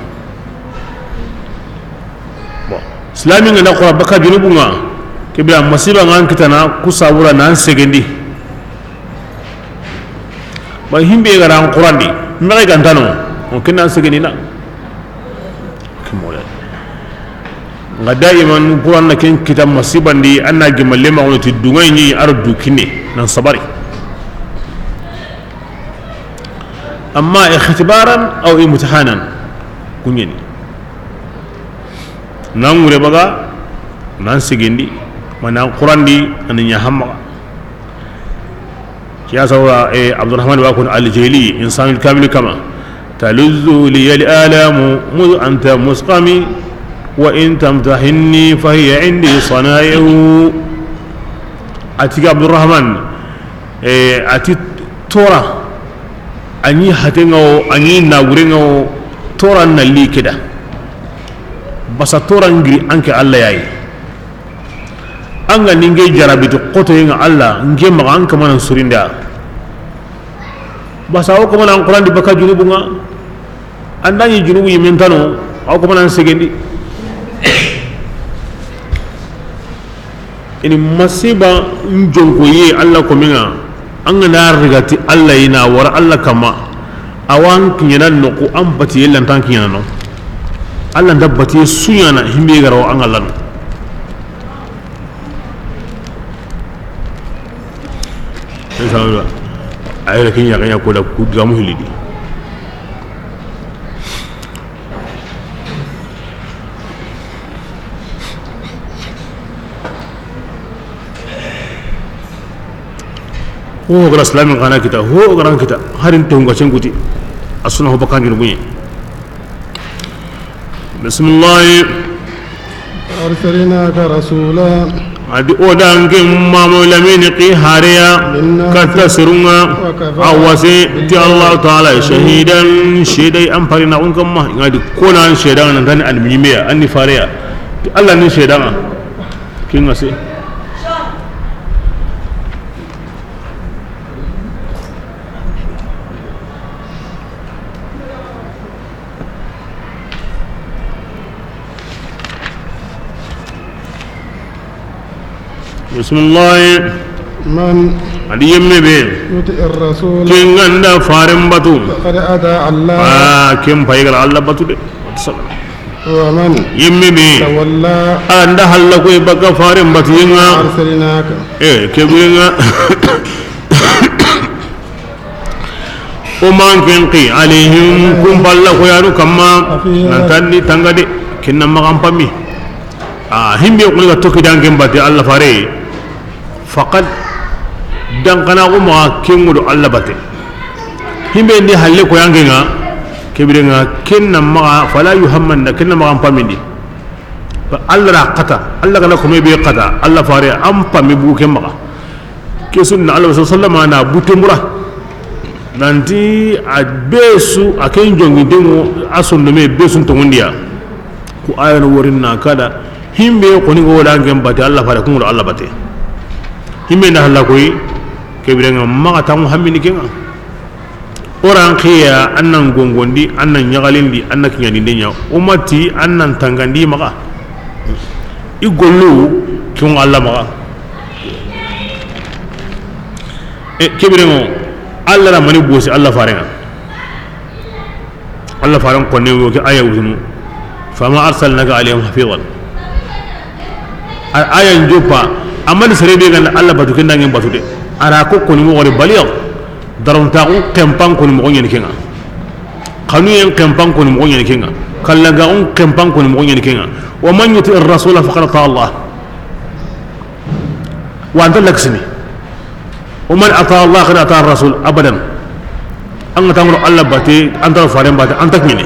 bo islami ngana Qur'an baka junubunga kibra masiba ngan kitana ku sabura nan segendi ba himbe gara Qur'an di mere gantano on kinna segendi na kimola nga daiman Qur'an na ken kitab masiban di anna gimalle ma woni tudunga ni ardu kinne nan sabari amma ikhtibaran aw imtihanan kunyeni nan wure baga nan sigendi mana Qur'an di ananya hamma ya sawra Abdurrahman wa kun al-Jili insanul kamil kama taluzzu li al-alamu mud anta musqami wa in tamtahinni fa hiya indi sana'iu atiga Abdurrahman ati tora anyi hatengo anyi nawurengo toran na likida basa toran ngiri anke Allah yayi anga ninge jarabitu qoto yinga Allah nge ma anka manan surinda basa o ko manan Qur'an di baka junubu nga andani junubu yimentano o ko manan segendi ini masiba njonko ye Allah ko minga anga na rigati Allah ina war Allah kama awan kinyana no ko ambati yelan tan kinyana no Allah dabbati sunyana himbe garo an Allah no inshallah ayra kinya kanya ko da ku ga muhilidi ho gara islamin kana kita ho garan kita harin to ngacen guti asuna ho bakan dirbuye bismillah أرسلناك رسولا adi odan ke mamu lamini qi hariya katasirunga awase ti Allah taala shahidan shedai am parina on kamma ngadi kona shedan nan tan almimiya anni fariya ti Allah ni shedan kinga se bismillah من adi yemme be يطع الرسول kinganda farin batu فقد أطاع الله kim paygal Allah batu de ومن yemme be تولى anda halla ko baka farin batu yinga أرسلناك ke buinga o man kenqi alaihim kum balla ko yanu kamma nantanni tangade kinna magam pami himbe ko ga tokki dangem bati Allah fare faqad dan kana ko ma kengudo Allah bate himbe ndi halle ko yangenga kebirenga kenna ma fala yuhammanna kenna magam pamindi fa Allah ra qata Allah kana ko me be qata Allah fare am pami bu ke maga ke sunna Allah sallallahu alaihi wasallam na butumura nanti a besu aken jongi demo ason me besu to ngondiya ku ayano worinna kada himbe ko ni go dangem bate Allah fare ko Allah bate himbe na halla koy kebirenga maga tamu hammini kenga oran khiya annan gongondi annan nyagalindi annan kinyani ndenya umati annan tangandi maga igollu kun Allah maga kebirenga Allah la mani bosi Allah farenga Allah faran ko ne wo ke aya wuzunu fama arsalnaka alayhim hafizan ayan jopa amal serebe gan Allah batu ken dangin batu de ara ko ko ni mo gore baliya daron ta ko kempang ko ni mo nyen kenga kanu yen kempang ko ni mo nyen kenga kala ga on kempang ko ni mo nyen kenga wa man yuti ar-rasul faqad ta Allah wa anta laksimi wa man ata Allah qad ata ar-rasul abadan an ta ngoro Allah bate anta faren bate anta kine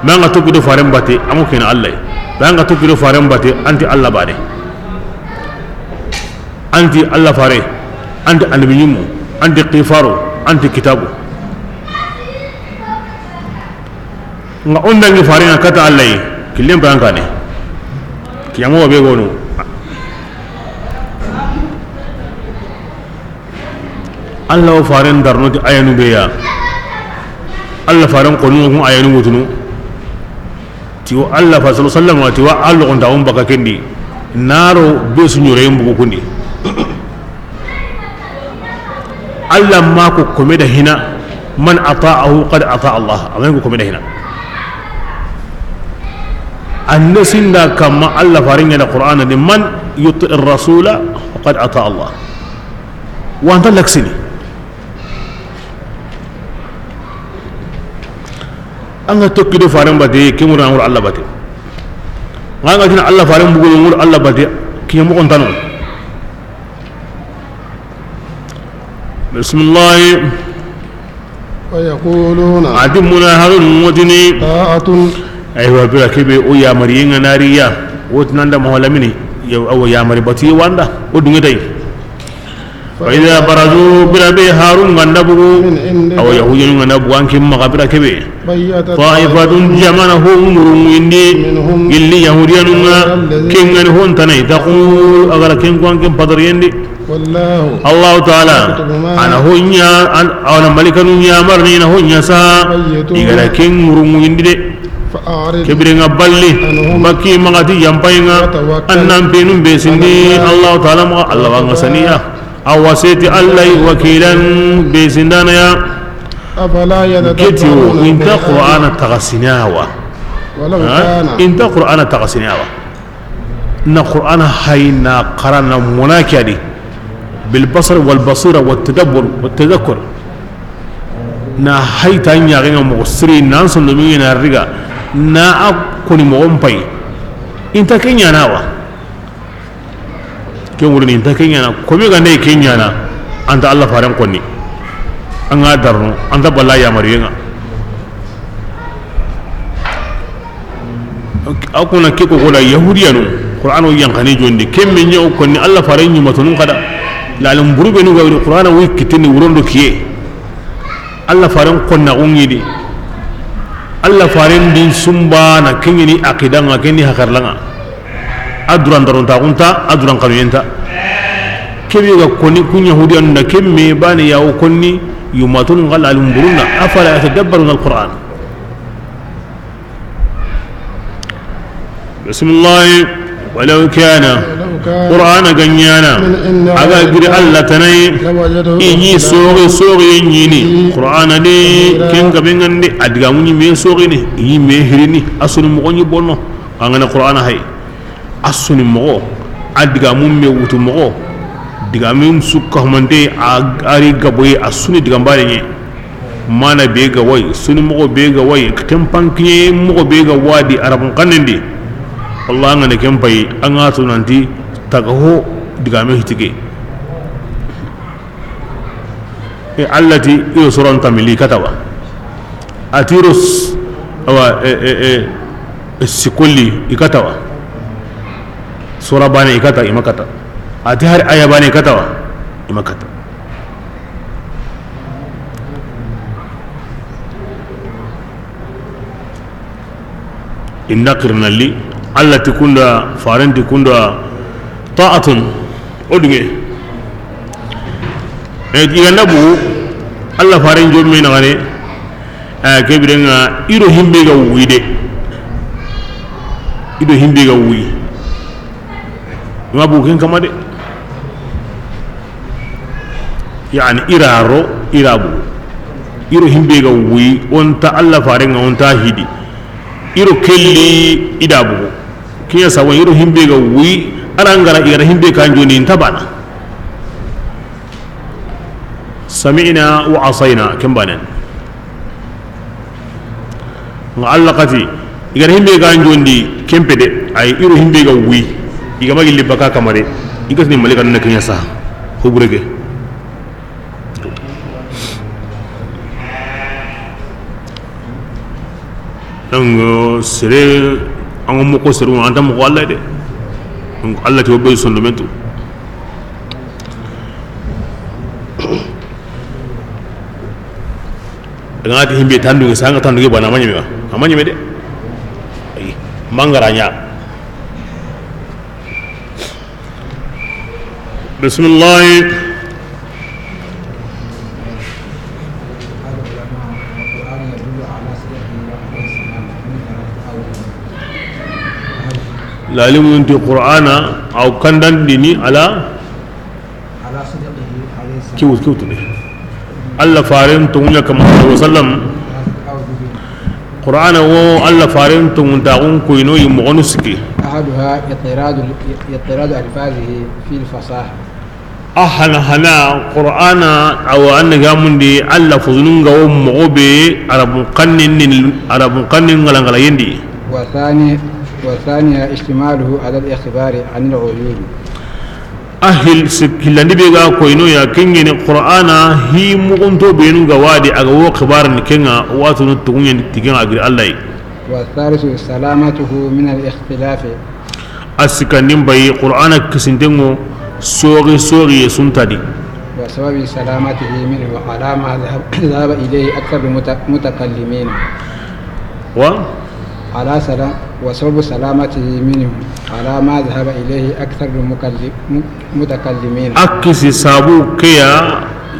ma nga to bido faren bate amu kina Allah banga to kilo fare mbate anti Allah bade anti Allah fare anti annabiyimu anti qifaru anti kitabu nga ondangi fare nga kata Allah kilem banga ne kiyamo be gonu Allah fare ndarno ti ayanu be ya Allah fare ko nu ayanu mutunu tiwa Allah fa sallallahu alaihi wa Allah on da on baka kendi naro be sunyo reem bugo kundi Allah ma ko komeda hina man ata'ahu qad ata Allah amen ko komeda hina annasinda kama Allah farinya da Qur'ana ni man yuti ar-rasula faqad ata Allah wa anta laksini anga tokki do faran bate kemura ngur Allah bate nga dina Allah faran bugul ngur Allah bate kiyamo on tanu bismillah wa yaquluna adimuna harun mudini ta'atun aywa bila kebe o ya mariyenga nariya wotnanda mahalamini aw ya mari bati wanda o dunga tay fa idha barazu bila be harun gandabu aw yahuyun gandabu ankim magabira kebe ta'ifatun jamanahu umurun indi illi yahudiyanunga kengan hon tanai taqul agara kenkwan kem padariyendi wallahu Allah ta'ala ana hunya ana malikanun ya marni na hunya sa igara kengurun indi de kebirenga balli baki magati yampainga annam penum besindi Allah ta'ala ma Allah wa ngasaniya awasiti allai wakilan besindana ya afala كتيو انت قرآن تغسناوا ولو كان انت قرآن تغسناوا ان قرآن هينا قرآن مناكدي بالبصر والبصيرة والتدبر والتذكر نا هاي تانيا غينا مغسرين نانسون لمين الرجا نا أكوني مغمبي انت كينيا ناوا كيف ورني انت كينيا نا كمي غني كينيا نا انت الله فارم كوني anga darno anda balla ya mariyenga akuna ke ko la yahudiyanu qur'ano yankani jondi kemme nyaw ko ni Allah fare nyi matunun kada lalim burube nu gawri qur'ana wi kitini wurondo kiye Allah fare ko na ungidi Allah fare din sumba na kengini akidanga kenni hakarlanga aduran daron ta kunta aduran kanuyenta kebe ga koni kun yahudiyan da kemme bani yawo konni yumatun gal alim buruna afala yatadabbaruna alquran bismillah walau kana qur'ana ganyana aga giri Allah tanai inyi sori yini qur'ana de ken ga bengande adiga munyi me sori ne yi me hirini asunu mo nyi bonno angana qur'ana hay asuni mo adiga mum me wutu mo diga min sukka humande ari gaboy asuni diga mbare nye mana be ga way suni mo be ga way tempankiye mo be ga wadi arabun kanende Allah ngane kempai angatu nanti tagaho diga me hitige e allati yusuran tamili katawa atirus awa sikulli ikatawa sura bane ikata imakata ati har aya bane katawa imakata inna qirnali allati kunda faranti kunda ta'atun odunge e diga nabu alla faran jomme na gane kebirenga ido himbe ga wuide ido himbe ga wuyi ngabu ken kamade yani iraro irabu iro himbe ga wuyi on ta alla faran on ta hidi iro kelli idabu kiya sawa iro himbe ga wuyi arangara igara himbe kan joni tabana sami'na wa asayna kambanan ngallaqati igara himbe kan jondi kempede ay iro himbe ga wuyi iga magi libaka kamare igasni malika nan kinya sa huburege dango sere an mo ko seru an tam ko Allah de Allah to be son domento ngati himbe tandu sanga tandu ge bana manyeme amanyeme de ay mangaranya bismillah lalimun ti qur'ana aw kandan dini ala sidqihi kiwtu ne alla farin tunya kama sallam qur'ana wo alla farin tun ta kun ko ino yimo gonu siki ahaduha itirad alfazihi fi alfasaha hana qur'ana aw an gamundi alla fuzunun ga wo mobe arabun kannin ngalangala yendi وثانيا اشتماله على الإخبار عن العيوب أهل سكيلان بيغا كوينو يا كينغي القرآن هي مغنتو بينو غوادي أغوو خبار نكينغا واتو نتغنين تكينغا أغير الله والثالث سلامته من الاختلاف أسكنين باي قرآن كسنتنغو سوري سنتادي وسبب سلامته منه على ما ذهب إليه أكثر المتكلمين على سلام وسبب سلامته منهم على ما ذهب إليه أكثر المتكلمين أكسي سابو كيا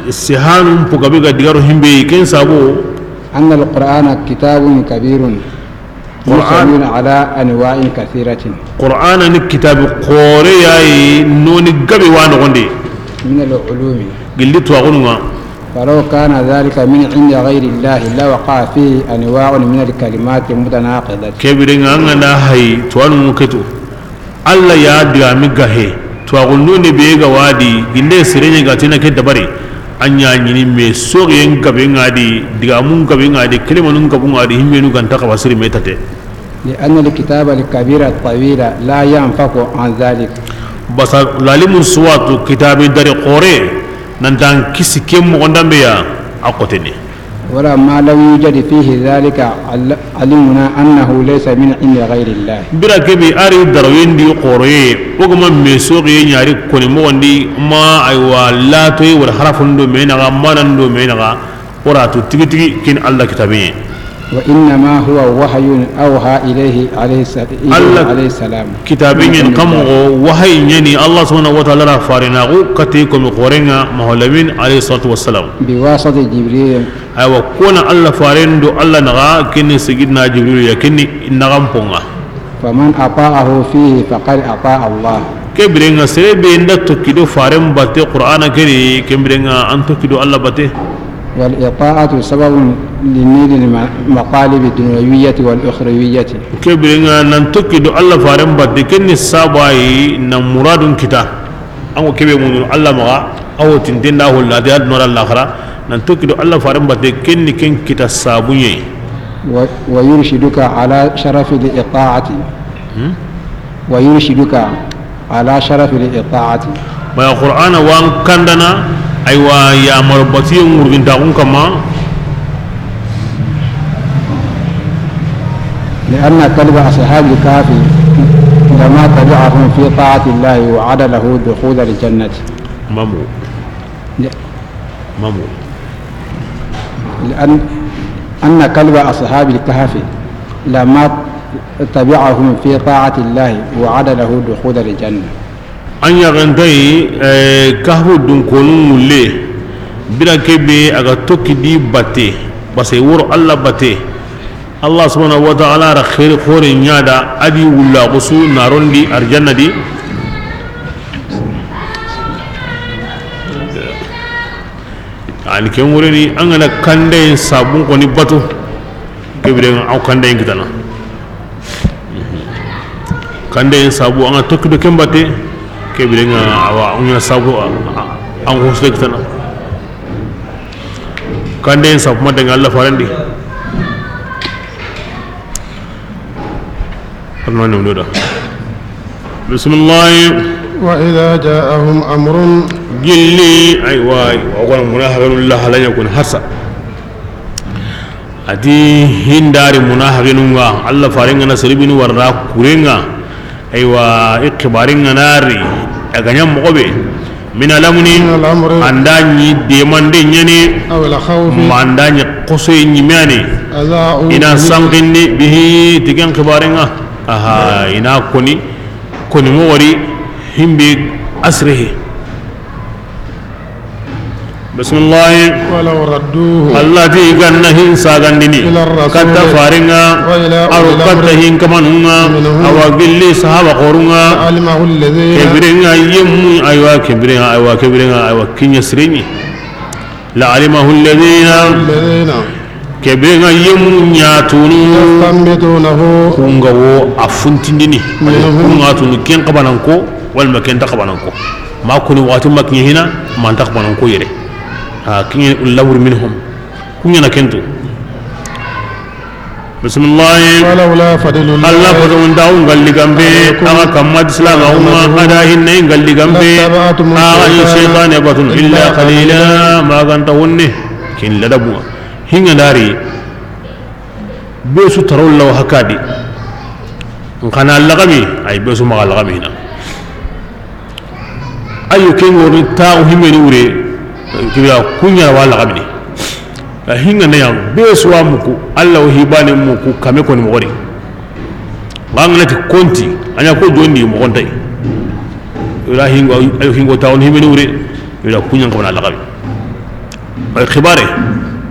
سهان بقبيغا ديارو همبي كين سابو أن القرآن كتاب كبير مشتمل على أنواع كثيرة قرآن كتاب قوريا نوني قبي وانغوندي من العلوم قلت واغنوا فلو كان ذلك من عند غير الله لوقع فيه أنواع من الكلمات المتناقضة كبيرين أننا هاي توانو مكتو الله يا ديامي غاهي توانو نبيغا وادي جندي سريني غاتينا كدبري أنيا نيني مي سوغين غابين غادي ديامون غابين غادي كلمانون غابون غادي همينو غانتا كباسري ميتاتي لأن الكتاب الكبير الطويل لا ينفق عن ذلك بس لالي من سواتو كتابي داري قوري nantan kisi kem mo ndambe ya أقتني ولما لم يوجد فيه ذلك علمنا أنه ليس من عند غير الله بلا كبي أري دروين دي قوري وكما مسوقي ياري كوني موندي ما أيوا لا توي والحرف ندو مينغا ما ندو مينغا وراتو تيجي تيجي كين الله كتابين وإنما هو وحي أوحى إليه عليه السلام كتابين كم وحي يعني الله سبحانه وتعالى فارنا كتيكم قورينا مهلمين عليه الصلاة والسلام بواسطة جبريل أيوة كونا الله فارن دو الله نغا كني سيدنا جبريل يكني نغام بونغا فمن أطاعه فيه فقد أطاع الله كبرنا سيبين تكيدو فارن باتي قرآن كري كبرنا أن تكيدو الله باتي والإطاعة سبب لنيل المطالب الدنيوية والأخروية كبرنا ننتكيدو الله فارن باتي كني ساباي نمراد كتا أو كبير من الله مغا أو تندين له الأدياد نور الآخرة ننتكيدو الله فارن باتي كني كن كتا سابوني ويرشدك على شرف الإطاعة ويرشدك على شرف الإطاعة ما القرآن وان كندنا أيوا يا مربطي مرغين داون كما لأن كلب أصحاب الكهف لما تبعهم في طاعة الله وعد له دخول الجنة مامو لأن كلب أصحاب الكهف لما تبعهم في طاعة الله وعد له دخول الجنة an yagantai kahfu dunkolun mulle bira kebe aga tokki di batte base woro Allah batte Allah subhanahu wa ta'ala ra khair khore nyada adi wulla qusu narondi arjanna di ani ken wureni an gana kande sabun ko ni bato kebire au kande kitana kande sabu an tokki do kembate kebire nga awa unya sabu an hosle kitana kande sabu ma dengan Allah farandi Arman nuda Bismillah وإذا جاءهم أمر gilli ay way wagon munafiqun la yakun hasa adi hindari munafiqun wa Allah faringa na salibinu warra kurenga aywa ikbaringa nari aganyam mobe min alamuni andani de mande nyane أو الخوف mandanya qosoy nyimani أذاعوا ina sanqindi bihi tigan kibaringa aha ina koni mo wari himbe asrihi بسم الله ولو ردوه التي كان ساغندني كتا فارنغا او كتا هين كمانونغا او غلي صحابه قورونغا علمه الذين كبرنا يم ايوا كبرنا كين يسرني لا علمه الذين كبرنا يم نياتونو يستنبطونه كونغو افونتيندني كونغا تونو كين قبانانكو والما كين تقبانانكو ما كوني وقت ما كين هنا ما تقبانانكو يري كين اللور منهم كن كنتو بسم الله ولولا فضل الله فضل داون قال لي جنبي اما كما اسلام وما قداهن قال لي جنبي الشيطان يبطل الا قليلا ما كنت ونه كين لدبوا هنا داري بيسو ترول لو هكادي كان اللغمي اي بيسو ما اللغمي هنا ايو كين ورتا وهمني وري kiya kunya wala qabli hinga ne yam beswa muku Allah hibane muku kame ko ni mo gori banglati konti anya ko jondi mo gontai ila hingo tawon himeni wure ila kunya ko na laqabi ay khibare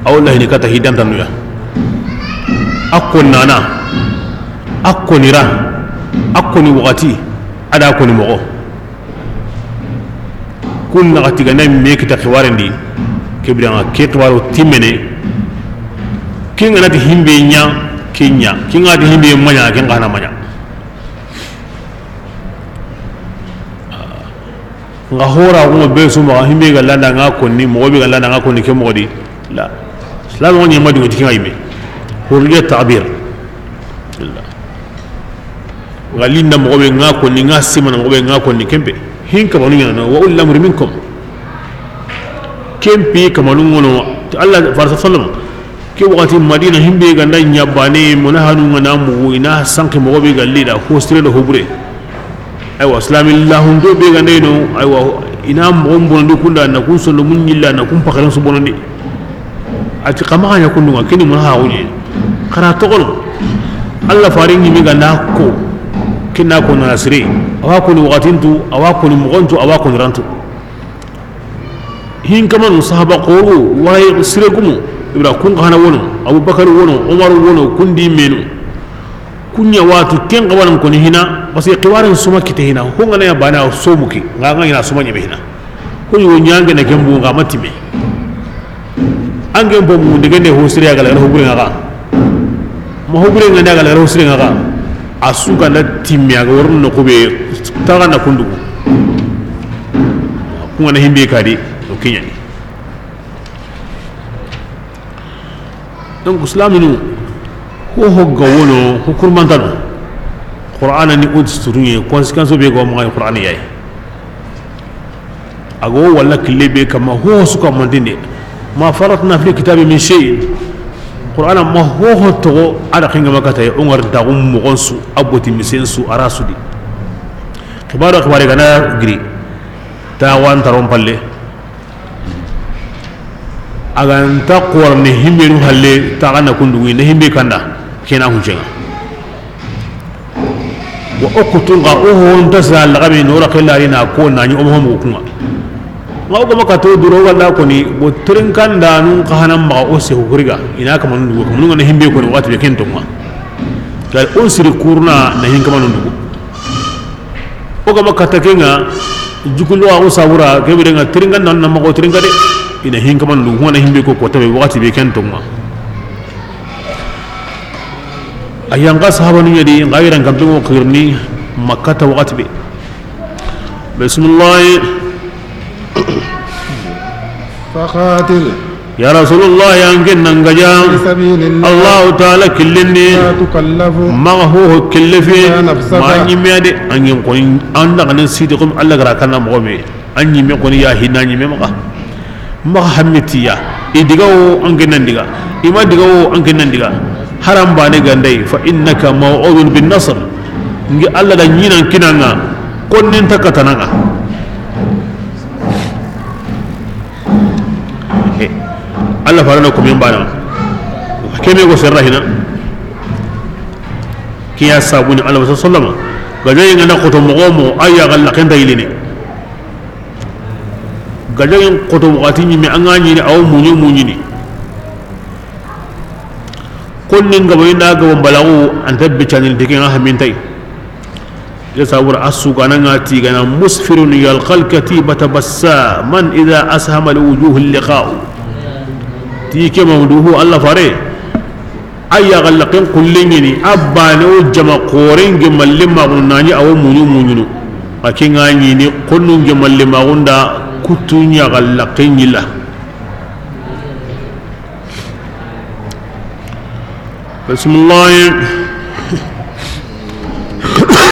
awla ni kata hidan tanu ya akon nana akonira akoni wakati ada akoni mo kun na tiga na me kita khiwarendi kibira ke khiwaro timene kinga na himbe nya kinya kinga di himbe manya kinga na manya nga hora ko be su ma himbe ga landa nga konni mo be ga landa nga konni ke mo di la la mo ni madi kinga ime hurriya ta'bir illa galinda mo be nga konni nga simana mo be nga konni kembe hinka banu yana wa ulil amri minkum kempi kamanun wono Allah farsa sallam ke wakati madina himbe ga nan yabane munahanu ngana mu ina sanki mo be galle da hostre da hobure aywa islamillahu do be ga no aywa ina mo bonondi kunda na kun solo mun yilla na kun pakaran su bonondi ati kama ya kundu ga kini mun haawuni kara tokol Allah farin yimi ga na ko kinna ko nasiri awa ko ni wakatin tu awa ko ni mugontu awa ko ni rantu hin kaman sahaba ko waye sire gumu ibra kun hana wono abubakar wono umar wono kundi menu kunya watu ken gawalan ko ni hina parce que qiwaran suma kite hina ko ngana ya bana so muki nganga ina suma nyebe hina ko yo nyange na kembu nga matime ange mbo mu digende ho sire ga la ho bure nga mo ho bure nga ga la ho sire nga asuka na timya ga worno no ko be taga na kundu ko ngana himbe kadi o kinyani donc islaminu ho gawono ko kurmantano qur'ana ni udsturuye conséquence be go mo qur'ani yayi ago wala kilebe kama ho suka mandinde ma faratna fi kitabi min shay qur'ana ma ho to ada kinga makata ya umar ta mo gonsu aboti misensu arasudi kibaro kana gri ta wan taron palle agan ta qorne himbe nu halle ta kana kundu ne himbe kanda kena hunjenga wa okutunga oho ndasa lagabe no rakela ina ko nani o mo kunga ma ko makato duro wala ko ni bo trin kanda nun kahanam ma o se hukuriga ina kama ndu ko mun ne himbe ko ni watu be kento ma kal on siri kurna na hin kama ndu o ga makata kenga jukulo a usawura ke be nga trin kanda nan ma ko trin kade ina hin kama ndu hona himbe ko tabe watu be kento ma ayanga sahabanu yadi ngairan kambe mo khirni makkata waqti be bismillah فقاتل يا رسول الله يانجن نغجا الله تعالى كلني لا تكلف ما هو كلفي ما نيميادي اني كون اندا كن سيدكم الله غرا كان مومي اني مي كون يا هنا ني مما ما حمتيا idigawo angen nandiga ima digawo angen nandiga haram bane gandai fa innaka maw'udun bin nasr ngi Allah da nyinan kinanga konnin takatananga Allah farana ko min bana keme go serra hina kiya sabuni Allah sallallahu gaje ngana ko to mogomo aya galla kan dayline gaje ko to wati ni mi angani ni aw munyu ni konnin gabo inda ga balagu an tabbi chanin dikin hamintai ya sabur asu gananga ti gana musfirun yalqal katibata bassa man idha ashama alwujuh alliqa'u tike mawduhu Allah fare ayya gallaqin kullingini abbano jama qoren gemallim magunani aw munyu akin ngani ni konnun gemallim magunda kutunya gallaqin yilla bismillah